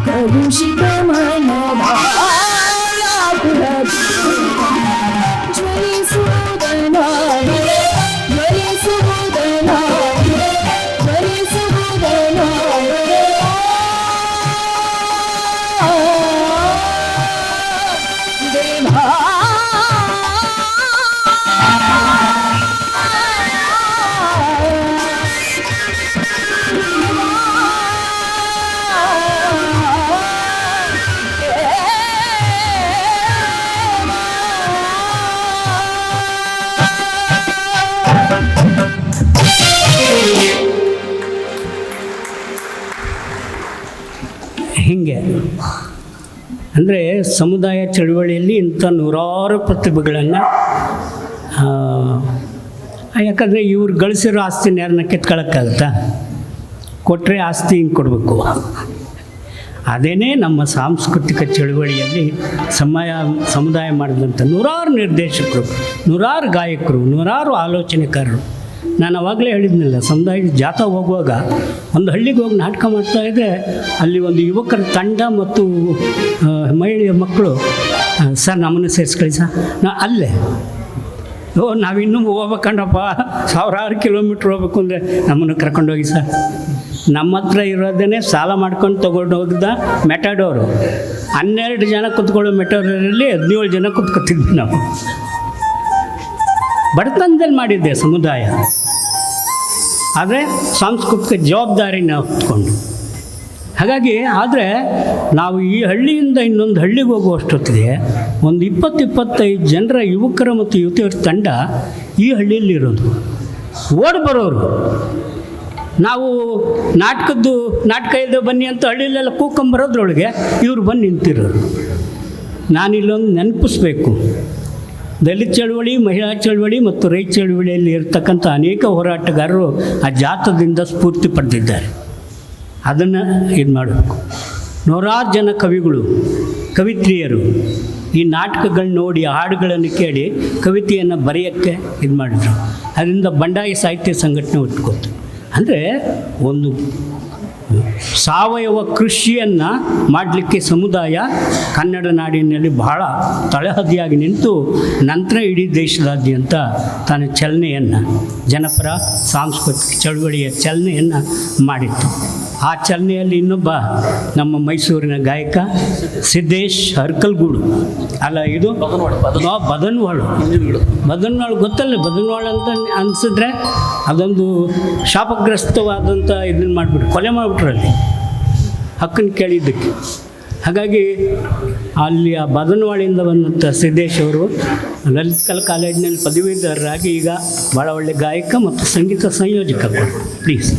ಕಲುಷಿತ ಮನದ ಜ್ವಲಿಸುವುದನ ಜ್ವಲಿಸುವುದನ ಜ್ವಲಿಸುವುದನ ದೇವಾ ಹೀಗೆ ಅಂದರೆ ಸಮುದಾಯ ಚಳುವಳಿಯಲ್ಲಿ ಇಂಥ ನೂರಾರು ಪ್ರತಿಭೆಗಳನ್ನು ಯಾಕಂದರೆ ಇವ್ರು ಗಳಿಸಿರೋ ಆಸ್ತಿನ ಯಾರನ್ನ ಕಿತ್ಕೊಳ್ಳೋಕ್ಕಾಗತ್ತಾ? ಕೊಟ್ಟರೆ ಆಸ್ತಿ ಹಿಂಗೆ ಕೊಡಬೇಕು. ಅದೇನೇ ನಮ್ಮ ಸಾಂಸ್ಕೃತಿಕ ಚಳುವಳಿಯಲ್ಲಿ ಸಮುದಾಯ ಮಾಡಿದಂಥ ನೂರಾರು ನಿರ್ದೇಶಕರು, ನೂರಾರು ಗಾಯಕರು, ನೂರಾರು ಆಲೋಚನೆಕಾರರು. ನಾನು ಅವಾಗಲೇ ಹೇಳಿದ್ನಲ್ಲ, ಸಮುದಾಯದ ಜಾಥಾ ಹೋಗುವಾಗ ಒಂದು ಹಳ್ಳಿಗೆ ಹೋಗಿ ನಾಟಕ ಮಾಡ್ತಾಯಿದ್ರೆ ಅಲ್ಲಿ ಒಂದು ಯುವಕರ ತಂಡ ಮತ್ತು ಮಹಿಳೆಯ ಮಕ್ಕಳು, ಸರ್ ನಮ್ಮನ್ನು ಸೇರಿಸ್ಕೊಳ್ಳಿ ಸರ್, ಅಲ್ಲೇ ನಾವಿನ್ನೂ ಹೋಗ್ಬೇಕಂಡಪ್ಪ, ಸಾವಿರಾರು ಕಿಲೋಮೀಟ್ರ್ ಹೋಗ್ಬೇಕು ಅಂದರೆ ನಮ್ಮನ್ನು ಕರ್ಕೊಂಡೋಗಿ ಸರ್. ನಮ್ಮ ಹತ್ರ ಇರೋದೇ ಸಾಲ ಮಾಡ್ಕೊಂಡು ತೊಗೊಂಡು ಹೋಗಿದ್ದ ಮೆಟಾಡೋರು. 12 ಜನ ಕೂತ್ಕೊಳ್ಳೋ ಮೆಟಾಡೋರಲ್ಲಿ 17 ಜನ ಕೂತ್ಕೊತಿದ್ವಿ ನಾವು. ಬಡತನದಲ್ಲಿ ಮಾಡಿದ್ದೆ ಸಮುದಾಯ, ಆದರೆ ಸಾಂಸ್ಕೃತಿಕ ಜವಾಬ್ದಾರಿನ ಹೊತ್ಕೊಂಡು. ಹಾಗಾಗಿ ಆದರೆ ನಾವು ಈ ಹಳ್ಳಿಯಿಂದ ಇನ್ನೊಂದು ಹಳ್ಳಿಗೆ ಹೋಗುವಷ್ಟೊತ್ತಿಗೆ ಒಂದು 20-25 ಜನರ ಯುವಕರ ಮತ್ತು ಯುವತಿಯರ ತಂಡ ಈ ಹಳ್ಳಿಯಲ್ಲಿರೋದು, ಓಡಿ ಬರೋರು. ನಾವು ನಾಟಕ ಇಲ್ಲದೆ ಬನ್ನಿ ಅಂತ ಹಳ್ಳಿಲೆಲ್ಲ ಕೂಕೊಂಬರೋದ್ರೊಳಗೆ ಇವರು ಬಂದು ನಿಂತಿರೋರು. ನಾನಿಲ್ಲೊಂದು ನೆನಪಿಸ್ಬೇಕು, ದಲಿತ ಚಳವಳಿ, ಮಹಿಳಾ ಚಳವಳಿ ಮತ್ತು ರೈತ ಚಳವಳಿಯಲ್ಲಿ ಇರ್ತಕ್ಕಂಥ ಅನೇಕ ಹೋರಾಟಗಾರರು ಆ ಜಾಥಾದಿಂದ ಸ್ಫೂರ್ತಿ ಪಡೆದಿದ್ದಾರೆ. ಅದನ್ನು ಇದು ಮಾಡಬೇಕು. ನೂರಾರು ಜನ ಕವಿಗಳು, ಕವಿತ್ರಿಯರು ಈ ನಾಟಕಗಳನ್ನ ನೋಡಿ, ಹಾಡುಗಳನ್ನು ಕೇಳಿ ಕವಿತೆಯನ್ನು ಬರೆಯೋಕ್ಕೆ ಇದು ಮಾಡಿದ್ರು. ಅದರಿಂದ ಬಂಡಾಯ ಸಾಹಿತ್ಯ ಸಂಘಟನೆ ಹುಟ್ಕೊತು. ಅಂದರೆ ಒಂದು ಸಾವಯವ ಕೃಷಿಯನ್ನು ಮಾಡಲಿಕ್ಕೆ ಸಮುದಾಯ ಕನ್ನಡ ನಾಡಿನಲ್ಲಿ ಬಹಳ ತಳಹದಿಯಾಗಿ ನಿಂತು ನಂತರ ಇಡೀ ದೇಶದಾದ್ಯಂತ ತನ್ನ ಚಲನೆಯನ್ನು, ಜನಪರ ಸಾಂಸ್ಕೃತಿಕ ಚಳುವಳಿಯ ಚಲನೆಯನ್ನು ಮಾಡಿತ್ತು. ಆ ಚಲನೆಯಲ್ಲಿ ಇನ್ನೊಬ್ಬ ನಮ್ಮ ಮೈಸೂರಿನ ಗಾಯಕ ಸಿದ್ದೇಶ್ ಹರ್ಕಲ್ಗೂಡು, ಅಲ್ಲ ಇದು ಬದನ್ವಾಳು ಗೊತ್ತಲ್ಲ, ಬದನ್ವಾಳು ಅಂತ ಅನಿಸಿದ್ರೆ ಅದೊಂದು ಶಾಪಗ್ರಸ್ತವಾದಂಥ ಇದನ್ನು ಮಾಡಿಬಿಟ್ರು, ಕೊಲೆ ಮಾಡಿಬಿಟ್ರಲ್ಲಿ ಹಕ್ಕನ್ನು ಕೇಳಿದ್ದಕ್ಕೆ. ಹಾಗಾಗಿ ಅಲ್ಲಿ ಆ ಬದನ್ವಾಳಿಂದ ಬಂದಂಥ ಸಿದ್ದೇಶ್ ಅವರು ಲಲಿತ್ ಕಲಾ ಕಾಲೇಜಿನಲ್ಲಿ ಪದವೀಧರರಾಗಿ ಈಗ ಭಾಳ ಒಳ್ಳೆಯ ಗಾಯಕ ಮತ್ತು ಸಂಗೀತ ಸಂಯೋಜಕ. ಪ್ಲೀಸ್.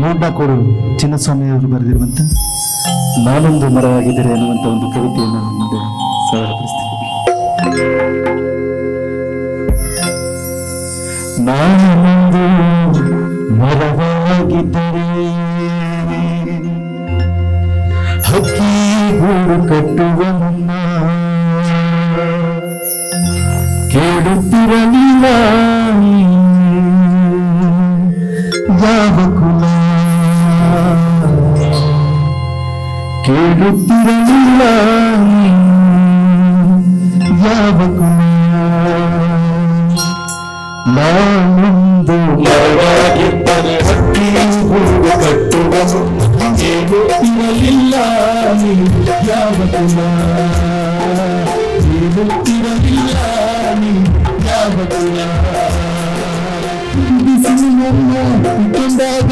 ಮೂಡ್ನಾಕೋಡು ಚಿನ್ನಸ್ವಾಮಿ ಅವರು ಬರೆದಿರುವಂಥ ನಾನೊಂದು ಮರವಾಗಿದ್ದರೆ ಅನ್ನುವಂಥ ಒಂದು ಕವಿತೆಯನ್ನು ಮುಂದೆ ಸಾದರಪಡಿಸ್ತೀನಿ. ನಾನೊಂದು ಮರವಾಗಿದ್ದರೆ ಹಕ್ಕಿ ಗೂಡು ಕಟ್ಟುವ ಮುನ್ನ ಯಾವ ಕುಲ ಕೇಳುತ್ತಿರಲಿಲ್ಲ ಯಾವ ಕುಲ ನಾನೊಂದು ಮರವಾಗಿದ್ದರೆ ಹಕ್ಕಿ ಹೂವು ಕಟ್ಟುವನು ಕೇಳುತ್ತಿರಲಿಲ್ಲ ಯಾವ ಕುಲ ಕೇಳುತ್ತಿರಲಿಲ್ಲ ಯಾವ ಕುಲ ಬಿಸಿಲಿನೊಂದಾಗ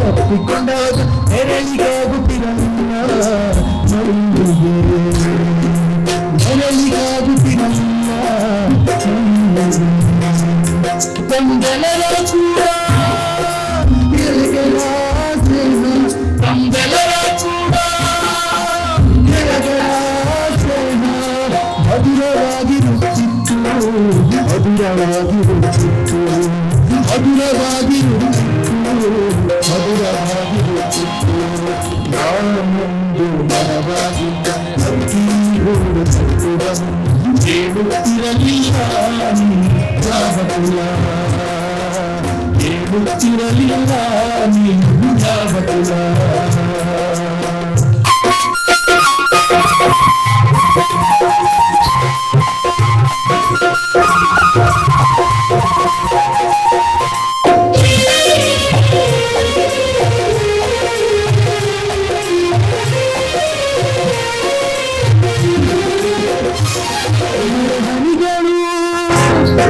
ಒಪ್ಪಿಕೊಂಡಾಗ ನೆರಳಿಗಾಗುತ್ತಿರಲಿಲ್ಲ ನೆರಳಿಗಾಗುತ್ತಿರಲಿಲ್ಲ ತಂದೆಲರ ಕೂಡ ಗೆಳೆಗಳ ಸೇನ ತಂದೆಲರ ಕೂಡ ಗೆಳೆಗಳ ಸೇನ ಮಧುರವಾಗಿರುತ್ತಿತ್ತು ಮಧುರವಾಗಿರುತ್ತಿತ್ತು ಮಧುರವಾಗಿರುತ್ತಿತ್ತು ನಾನೊಂದು ಮರವಾಗಿದ್ದ ಹಕ್ಕಿ ಹೂವು ಕಟ್ಟುವನು ಕೇಳುತ್ತಿರಲಿಲ್ಲ ಯಾವ ಕುಲ ಕೇಳುತ್ತಿರಲಿಲ್ಲ ಯಾವ ಕುಲ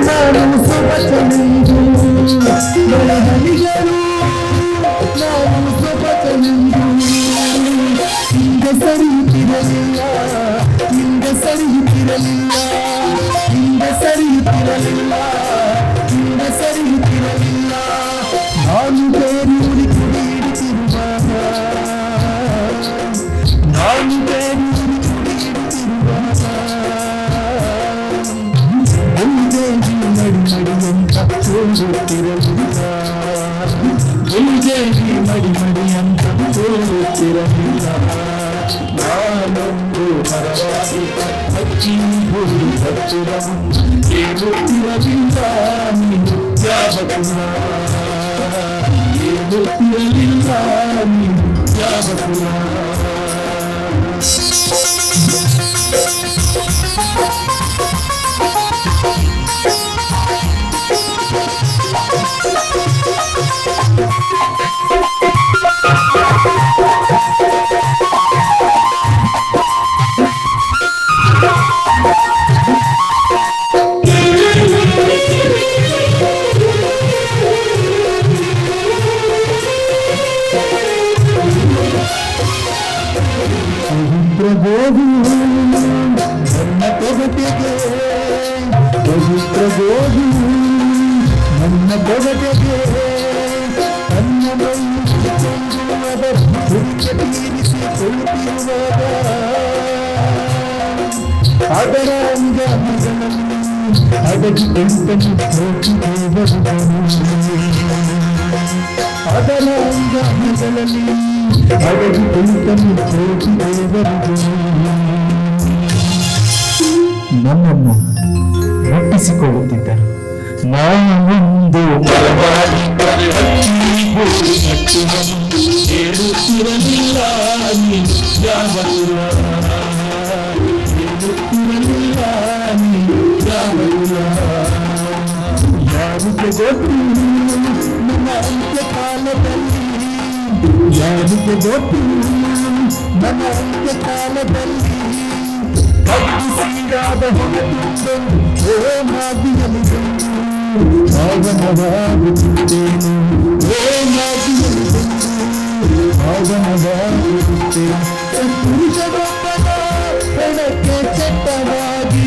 ನಾನು ಸೊಬಚನೆಂದು ಬೆಳಹನಿಗಳು ನಾನು ಸೊಬಚನೆಂದು ಹಿಂದೆ ಸರಿಯುತ್ತಿರಲಿಲ್ಲ ಹಿಂದೆ ಸರಿಯುತ್ತಿರಲಿಲ್ಲ ಹಿಂದೆ ಸರಿಯುತ್ತಿರಲಿಲ್ಲ ಹಿಂದೆ ಸರಿಯುತ್ತಿರಲಿಲ್ಲ ನಾನು ಬೇರೂರಿ ಕುಡಿಯಿಡುತ್ತಿರುವಾಗ ನಾನು ಬೇರೂರಿ ಕುಡಿಯಿಡುತ್ತಿರುವಾಗ ಮುಂದೇವಿ ಮಡಿಮಡಿಯಂತ ತೋರುತ್ತಿರಲಿಲ್ಲ ಮುಂದೇವಿ ಮಡಿಮಡಿಯಂತ ತೋರುತ್ತಿರಲಿಲ್ಲ ನಾನೊಂದು ಮರವಾಗಿದ್ದ ಹಕ್ಕಿ ಹೂವು ಕಟ್ಟುವನು ಕೇಳುತ್ತಿರಲಿಲ್ಲ ನೀನು ಯಾವ ಕುಲ ಕೇಳುತ್ತಿರಲಿಲ್ಲ ನೀನು ಯಾವ ಕುಲ ಪ್ರಭೋದು ನನ್ನ ತೊಗಟೆಗೆ ಪವಿತ್ರಗೋದು ನನ್ನ ತೊಗಟೆಗೆ ತನ್ನ ಮೈಕೊಂಡುವದ ಹುಡುಕ ತೀರಿಸಿಕೊಳ್ಳುತ್ತಿರುವಾಗ ಅದರ ಅಂಗಗಳಲ್ಲಿ ಅದಕ್ಕೆ ಬೆಂಕನ್ನು ಹೋಗಿರುವನು ಅದರ ಅಂಗಗಳಲ್ಲಿ ಅದಕ್ಕೆ ಬೆಂಕನ್ನು ಹೋಗಿರುವನು ನನ್ನನ್ನು ಮುಟ್ಟಿಸಿಕೊಳ್ಳುತ್ತಿದ್ದರು ನಾನೊಂದು ಮರವಾಗಿದ್ದರೆ ಹಕ್ಕಿ ಹೂವು ಕಟ್ಟುವನು ಕೇಳುತ್ತಿರಲಿಲ್ಲ ನೀನು ಯಾವ ಕುಲ ಕೇಳುತ್ತಿರಲಿಲ್ಲ ನೀನು ಯಾವ ಕುಲ ಯಾರಿಗೆ ಗೊತ್ತು ನನ್ನ ಅಂತ್ಯಕಾಲದಲ್ಲಿ ಯಾರಿಗೆ ಗೊತ್ತು ನನ್ನ ಅಂತ್ಯಕಾಲದಲ್ಲಿ ಕಬ್ಬಿಸಿದಾದ ಹೊರತುಂಬೆಂದು ಓ ಮಾದಿಯಲ್ಲಿ ಬಂದು ಭಾವನವಾಗುತ್ತಿದ್ದೇನು ಓ ಮಾದಿಯಲ್ಲಿ ಬಂದು ಭಾವನವಾಗುತ್ತಿದ್ದೇನೆ ಸತ್ಪುರುಷರೊಬ್ಬನ ಹೆಣಕ್ಕೆ ಚಟ್ಟವಾಗಿ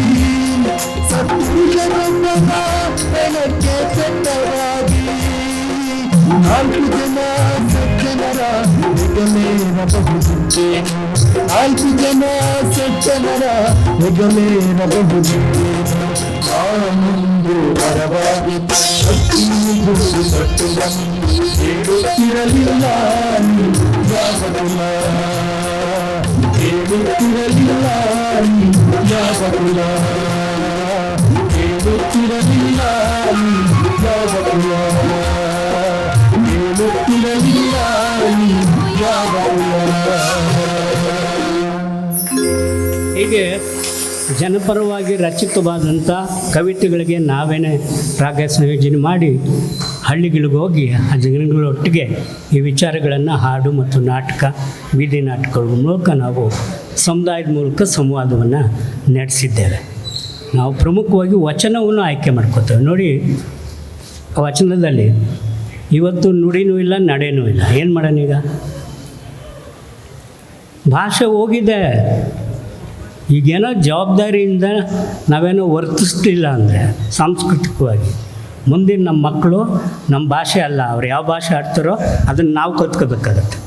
ಸತ್ಪುರುಷರೊಬ್ಬನ ಹೆಣಕ್ಕೆ ಚಟ್ಟವಾಗಿ 4 ಜನ ಸಜ್ಜನರ ಹೆಗಲೇರಬಹುದೇನು 4 ಜನ ಸಜ್ಜನರ ಹೆಗಲೇರಬಹುದೇನು ನಾನೊಂದು ಮರವಾಗಿದ್ದ ಹಕ್ಕಿ ಹೂವು ಕಟ್ಟುವನು ಕೇಳುತ್ತಿರಲಿಲ್ಲ ನೀನು ಯಾವ ಕುಲ ಕೇಳುತ್ತಿರಲಿಲ್ಲ ನೀನು ಯಾವ ಕುಲ ಕೇಳುತ್ತಿರಲಿಲ್ಲ ನೀನು ಯಾವ ಕುಲ ಹೇಳುತ್ತಿರಲಿಲ್ಲ ನೀ ಯಾವ ಹೀಗೆ ಜನಪರವಾಗಿ ರಚಿತವಾದಂಥ ಕವಿತೆಗಳಿಗೆ ನಾವೇನೇ ರಾಗ ಸಂಯೋಜನೆ ಮಾಡಿ ಹಳ್ಳಿಗಳಿಗೆ ಹೋಗಿ ಆ ಜನಗಳೊಟ್ಟಿಗೆ ಈ ವಿಚಾರಗಳನ್ನು ಹಾಡು ಮತ್ತು ನಾಟಕ ಬೀದಿ ನಾಟಕಗಳ ಮೂಲಕ ನಾವು ಸಮುದಾಯದ ಮೂಲಕ ಸಂವಾದವನ್ನು ನಡೆಸಿದ್ದೇವೆ. ನಾವು ಪ್ರಮುಖವಾಗಿ ವಚನವನ್ನು ಆಯ್ಕೆ ಮಾಡ್ಕೋತೇವೆ. ನೋಡಿ, ವಚನದಲ್ಲಿ ಇವತ್ತು ನುಡಿನೂ ಇಲ್ಲ, ನಡೆನೂ ಇಲ್ಲ. ಏನು ಮಾಡೋಣ ಈಗ? ಭಾಷೆ ಹೋಗಿದೆ. ಈಗೇನೋ ಜವಾಬ್ದಾರಿಯಿಂದ ನಾವೇನೋ ವರ್ತಿಸ್ತಿಲ್ಲ ಅಂದರೆ ಸಾಂಸ್ಕೃತಿಕವಾಗಿ ಮುಂದಿನ ನಮ್ಮ ಮಕ್ಕಳು ನಮ್ಮ ಭಾಷೆ ಅಲ್ಲ, ಅವ್ರು ಯಾವ ಭಾಷೆ ಆಡ್ತಾರೋ ಅದನ್ನು ನಾವು ಕಲ್ತ್ಕೋಬೇಕಾಗತ್ತೆ.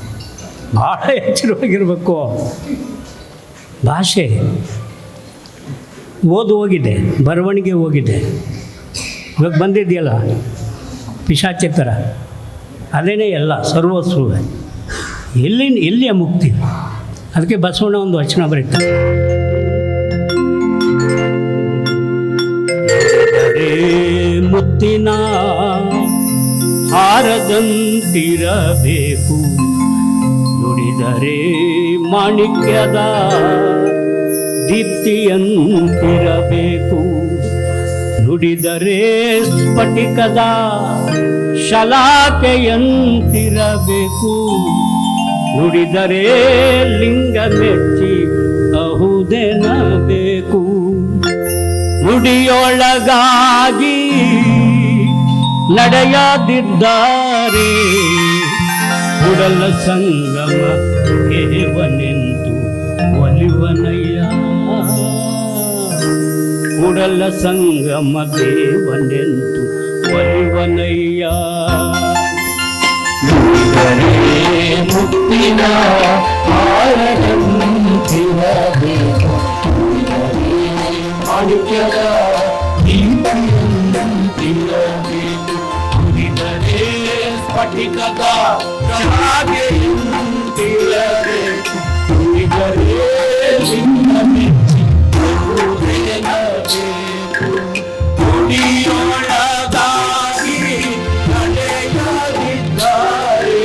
ಭಾಳ ಎಚ್ಚರವಾಗಿರಬೇಕು. ಭಾಷೆ ಓದು ಹೋಗಿದೆ, ಬರವಣಿಗೆ ಹೋಗಿದೆ. ಇವಾಗ ಬಂದಿದೆಯಲ್ಲ ಪಿಶಾಚಿ ಥರ, ಅದೇನೇ ಎಲ್ಲ ಸರ್ವಸ್ವವೇ. ಎಲ್ಲಿಯ ಮುಕ್ತಿ? ಅದಕ್ಕೆ ಬಸವಣ್ಣ ಒಂದು ವಚನ ಬರೀತಾರೆ, ಮುತ್ತಿನ ಹಾರದಂತಿರಬೇಕು, ನುಡಿದರೆ ಮಾಣಿಕ್ಯದ ದೀಪ್ತಿಯಂತಿರಬೇಕು, ನುಡಿದರೆ ಸ್ಫಟಿಕದ ಶಲಾಕೆಯಂತಿರಬೇಕು, ನುಡಿದರೆ ಲಿಂಗ ಮೆಚ್ಚಿ ಅಹುದೆನಬೇಕು, ನುಡಿಯೊಳಗಾಗಿ ನಡೆಯದಿದ್ದಾರೆ ಕೂಡಲ ಸಂಗಮ ದೇವನೆಂದು ಒಲಿವನಯ್ಯ, ಕೂಡಲ ಸಂಗಮ ದೇವನೆಂದು ಒಲಿವನಯ್ಯ. ಮುಕ್ತಿನ ಹಾರದಂತಿರಬೇಕು, ಮಾಣಿಕ್ಯದ ದೀಪ್ತಿಯಂತಿರಬೇಕು, ನುಡಿದರೆ ಸ್ಫಟಿಕದ ಶಲಾಕೆಯಂತಿರಬೇಕು, ನುಡಿದರೆ ಲಿಂಗ ಮೆಚ್ಚಿ ಅಹುದೆನಬೇಕು, ನುಡಿಯೊಳಗಾಗಿ ನಡೆಯದಿದ್ದಾರೆ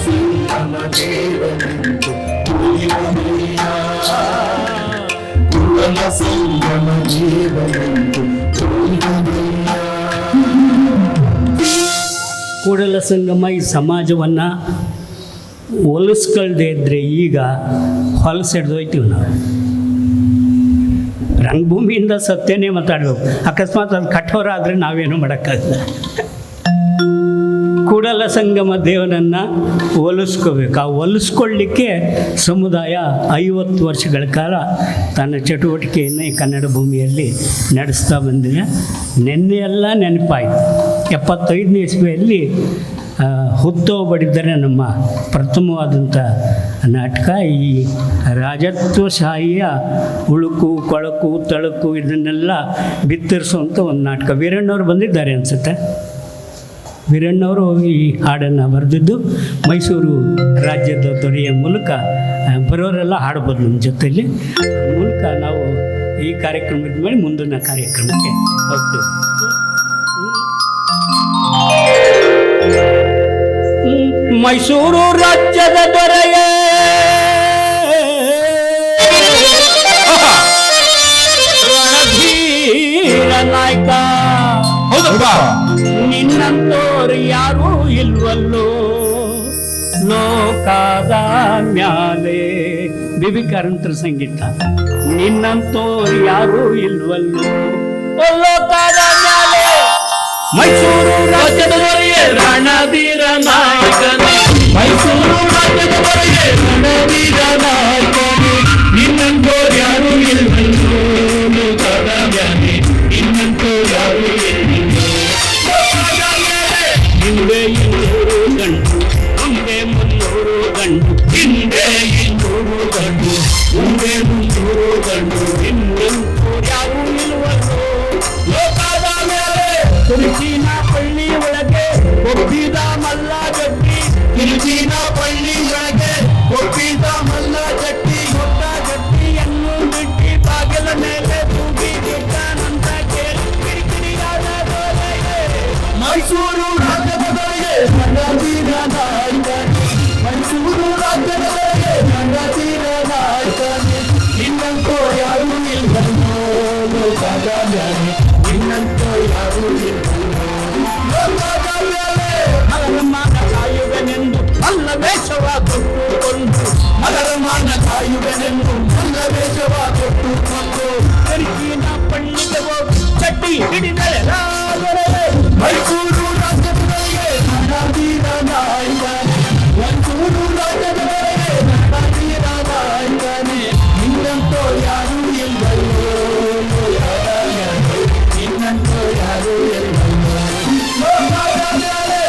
ಸಂಗಮ ದೇವನೆಂದು ಒಲಿವನಯ್ಯ, ಕೂಡಲ ಸಂಗಮ ದೇವನೆಂದು ಒಲಿವನಯ್ಯ. ಕೂಡಲ ಸಂಗಮ ಈ ಸಮಾಜವನ್ನು ಹೊಲಿಸ್ಕೊಳ್ದೇ ಇದ್ದರೆ ಈಗ ಹೊಲಸಿಡ್ದೋಯ್ತೀವಿ ನಾವು. ರಂಗಭೂಮಿಯಿಂದ ಸತ್ಯನೇ ಮಾತಾಡಬೇಕು. ಅಕಸ್ಮಾತ್ ಅದು ಕಠೋರ ಆದರೆ ನಾವೇನು ಮಾಡೋಕ್ಕಾಗಲ್ಲ. ಕೂಡಲ ಸಂಗಮ ದೇವನನ್ನು ಹೋಲಿಸ್ಕೋಬೇಕು. ಆ ಹೋಲಿಸ್ಕೊಳ್ಳಿಕ್ಕೆ ಸಮುದಾಯ 50 ವರ್ಷಗಳ ಕಾಲ ತನ್ನ ಚಟುವಟಿಕೆಯನ್ನು ಈ ಕನ್ನಡ ಭೂಮಿಯಲ್ಲಿ ನಡೆಸ್ತಾ ಬಂದಿದೆ. ನಿನ್ನೆಯೆಲ್ಲ ನೆನಪಾಯಿತು. 75ನೇ ಇಸ್ವಿಯಲ್ಲಿ ಹುತ್ತೋಬಡಿದ್ದರೆ ನಮ್ಮ ಪ್ರಥಮವಾದಂಥ ನಾಟಕ. ಈ ರಾಜತ್ವಶಾಹಿಯ ಉಳುಕು ಕೊಳಕು ತಳುಕು ಇದನ್ನೆಲ್ಲ ಬಿತ್ತರಿಸುವಂಥ ಒಂದು ನಾಟಕ. ವೀರಣ್ಣವರು ಬಂದಿದ್ದಾರೆ ಅನಿಸುತ್ತೆ. ವೀರಣ್ಣವರು ಈ ಹಾಡನ್ನು ಬರೆದಿದ್ದು ಮೈಸೂರು ರಾಜ್ಯದ ದೊರೆಯ ಮೂಲಕ ಬರೋರೆಲ್ಲ ಹಾಡ್ಬೋದು ನಮ್ಮ ಜೊತೆಯಲ್ಲಿ. ಮೂಲಕ ನಾವು ಈ ಕಾರ್ಯಕ್ರಮದ ಮೇಲೆ ಮುಂದಿನ ಕಾರ್ಯಕ್ರಮಕ್ಕೆ ಹೋಗ್ತೀವಿ. ಮೈಸೂರು ರಾಜ್ಯದ ದೊರೆಯ ರಣಧೀರ ನಾಯಕ, ನಿನ್ನಂತೋರು ಯಾರೂ ಇಲ್ವಲ್ಲೋ ಲೋಕದ ಮ್ಯಾಲೆ. ಬಿಬಿ ಕಾರಂತರ ಸಂಗೀತ. ನಿನ್ನಂತೋರು ಯಾರೂ ಇಲ್ವಲ್ಲೋ ಲೋಕದ ಮ್ಯಾಲೆ. ಮೈಸೂರು ರಾಜ್ಯದ ದೊರೆಯೇ ರಣಧೀರ ನಾಯಕನೇ, ಮೈಸೂರು ರಾಜ್ಯದ ದೊರೆಯೇ ರಣಧೀರ ನಾಯಕನೇ, ನಿನ್ನಂತೋರು ಯಾರೂ ಇಲ್ವಲ್ಲೋ ಲೋಕದ ಮ್ಯಾಲೆ, ನಿನ್ನಂತೋರು ಯಾರೂ ಇಲ್ವಲ್ಲೋ ಲೋಕದ ಮ್ಯಾಲೆ. ಹಿಂದೆ 200 ಗಂಟು ಮುಂದೆ 300 ಗಂಟು, ಹಿಂದೆ 200 ಗಂಟು ಮುಂದೆ 300 ಗಂಟು, ನಿನ್ನಂತೋರು ಯಾರೂ ಇಲ್ವಲ್ಲೋ ಲೋಕದ ಮ್ಯಾಲೆ. ಕುರುಚಿನ ಪಳ್ಳಿ ಒಳಗೆ ಒಪ್ಪಿದ ಮಲ್ಲ ಜಟ್ಟಿ, ಕಿರುಚಿನ ಪಳ್ಳಿ ಒಳಗೆ ಒಪ್ಪಿದ ಮಲ್ಲ ಜಟ್ಟಿ, ದೊಡ್ಡ ಜಟ್ಟಿಯನ್ನು ಬಿಟ್ಟಿ ಬಾಗಿಲ ಮೇಲೆ ತೂಗಿ ಬಿಟ್ಟನಂತ ಕೇಳಿ ಕಿರಿಕಿರಿಯಾದ ದೊರೆಯೇ. ಮೈಸೂರು ರಾಜ್ಯದ ದೊರೆಯೇ ರಣಧೀರ ಮ್ಯಾಲೆ ನಿನ್ನಂತ ಯಾರು ಲೋಕದ ಮ್ಯಾಲೆ ಮಗನ ಮಾನ ಕಾಯುವೆನೆಂದು ಮಲ್ಲ ವೇಷವ ಕೊಟ್ಟುಕೊಂಡು ಮಗರ ಮಾನ ಕಾಯುವೆನೆಂದು ನನ್ನ ವೇಷವ ಕೊಟ್ಟುಕೊಂಡು ಕರಿಕಿನ ಪಳ್ಳಿಗೆ ಹೋಗಿ ಚಡ್ಡಿ ಹಿಡಿದರೆ ರಾಗರೇ ಮೈಸೂರು ರಾಜ್ಯದವರೆಗೆ ರಣವೀರ ನಾಯಕನೇ ಮೈಸೂರು ರಾಜ್ಯದವರೆಗೆ ರಣವೀರ ನಾಯಕನೇ ನಿನ್ನಂತೋ ಯಾರು ಇಲ್ಲವೋ ನಿನ್ನಂತೋ ಯಾರು ಇಲ್ಲವೋ ಲೋಕದ ಮ್ಯಾಲೆ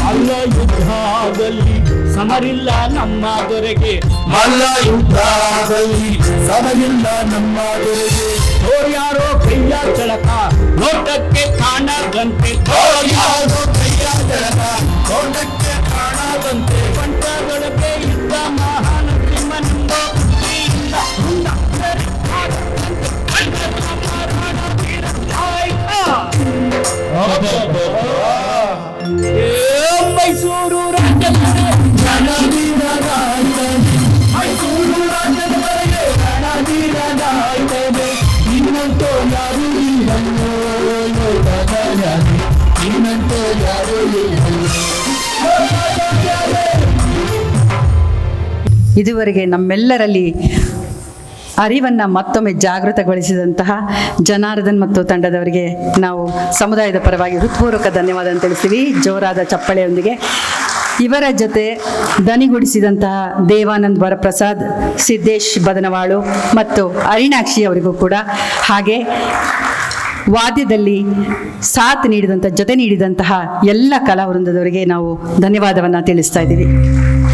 ಅಲ್ಲ ಯುದ್ಧದಲ್ಲಿ ಸಮರಿಲ್ಲ ನಮ್ಮ ದೊರೆಗೆ ಮಲ್ಲ ಯುದ್ಧದಲ್ಲಿ ಸಮವಿಲ್ಲ ನಮ್ಮ ದೊರೆಗೆ ಯಾರೋ ಕೈಯ ಚಳಕ ನೋಟಕ್ಕೆ ಕಾಣದಂತೆ ಯಾರೋ ಕೈಯ ಜಳಕ ನೋಟಕ್ಕೆ ಕಾಣದಂತೆ ಪಂಚದೊಳಗೆ ಇದ್ದ ಮಹಾನ್ ಶ್ರೀಮಂತ ಬುದ್ಧಿಯಿಂದ ಮುಂದ ಸರಿ ಆಗದಂತೆ ಕಣ್ಣನ್ನ ಮಾರಾಟ ವೀರ ನಾಯಕ. ಮೈಸೂರು ರಾಜ್ಯದಲ್ಲಿ ರಣವೀರ ನಾಯಕನೇ ಮೈಸೂರು ರಾಜ್ಯದವರೆಗೆ ರಣವೀರ ನಾಯಕನೇ ನಿನ್ನಂತೋ ಯಾರು ಇಲ್ಲವೋ ಲೋಕದ ಮ್ಯಾಲೆ ನಿನ್ನಂತೋ ಯಾರು ಇಲ್ಲವೋ ಲೋಕದ ಮ್ಯಾಲೆ ಇದುವರೆಗೆ ನಮ್ಮೆಲ್ಲರಲ್ಲಿ ಅರಿವನ್ನು ಮತ್ತೊಮ್ಮೆ ಜಾಗೃತಗೊಳಿಸಿದಂತಹ ಜನಾರ್ದನ್ ಮತ್ತು ತಂಡದವರಿಗೆ ನಾವು ಸಮುದಾಯದ ಪರವಾಗಿ ಹೃತ್ಪೂರ್ವಕ ಧನ್ಯವಾದ ತಿಳಿಸ್ತೀವಿ ಜೋರಾದ ಚಪ್ಪಳೆಯೊಂದಿಗೆ. ಇವರ ಜೊತೆ ದನಿಗೂಡಿಸಿದಂತಹ ದೇವಾನಂದ್ ವರಪ್ರಸಾದ್, ಸಿದ್ದೇಶ್ ಬದನವಾಳು ಮತ್ತು ಅರಿಣಾಕ್ಷಿ ಅವರಿಗೂ ಕೂಡ, ಹಾಗೆ ವಾದ್ಯದಲ್ಲಿ ಜೊತೆ ನೀಡಿದಂತಹ ಎಲ್ಲ ಕಲಾವೃಂದದವರಿಗೆ ನಾವು ಧನ್ಯವಾದವನ್ನು ತಿಳಿಸ್ತಾ ಇದ್ದೀವಿ.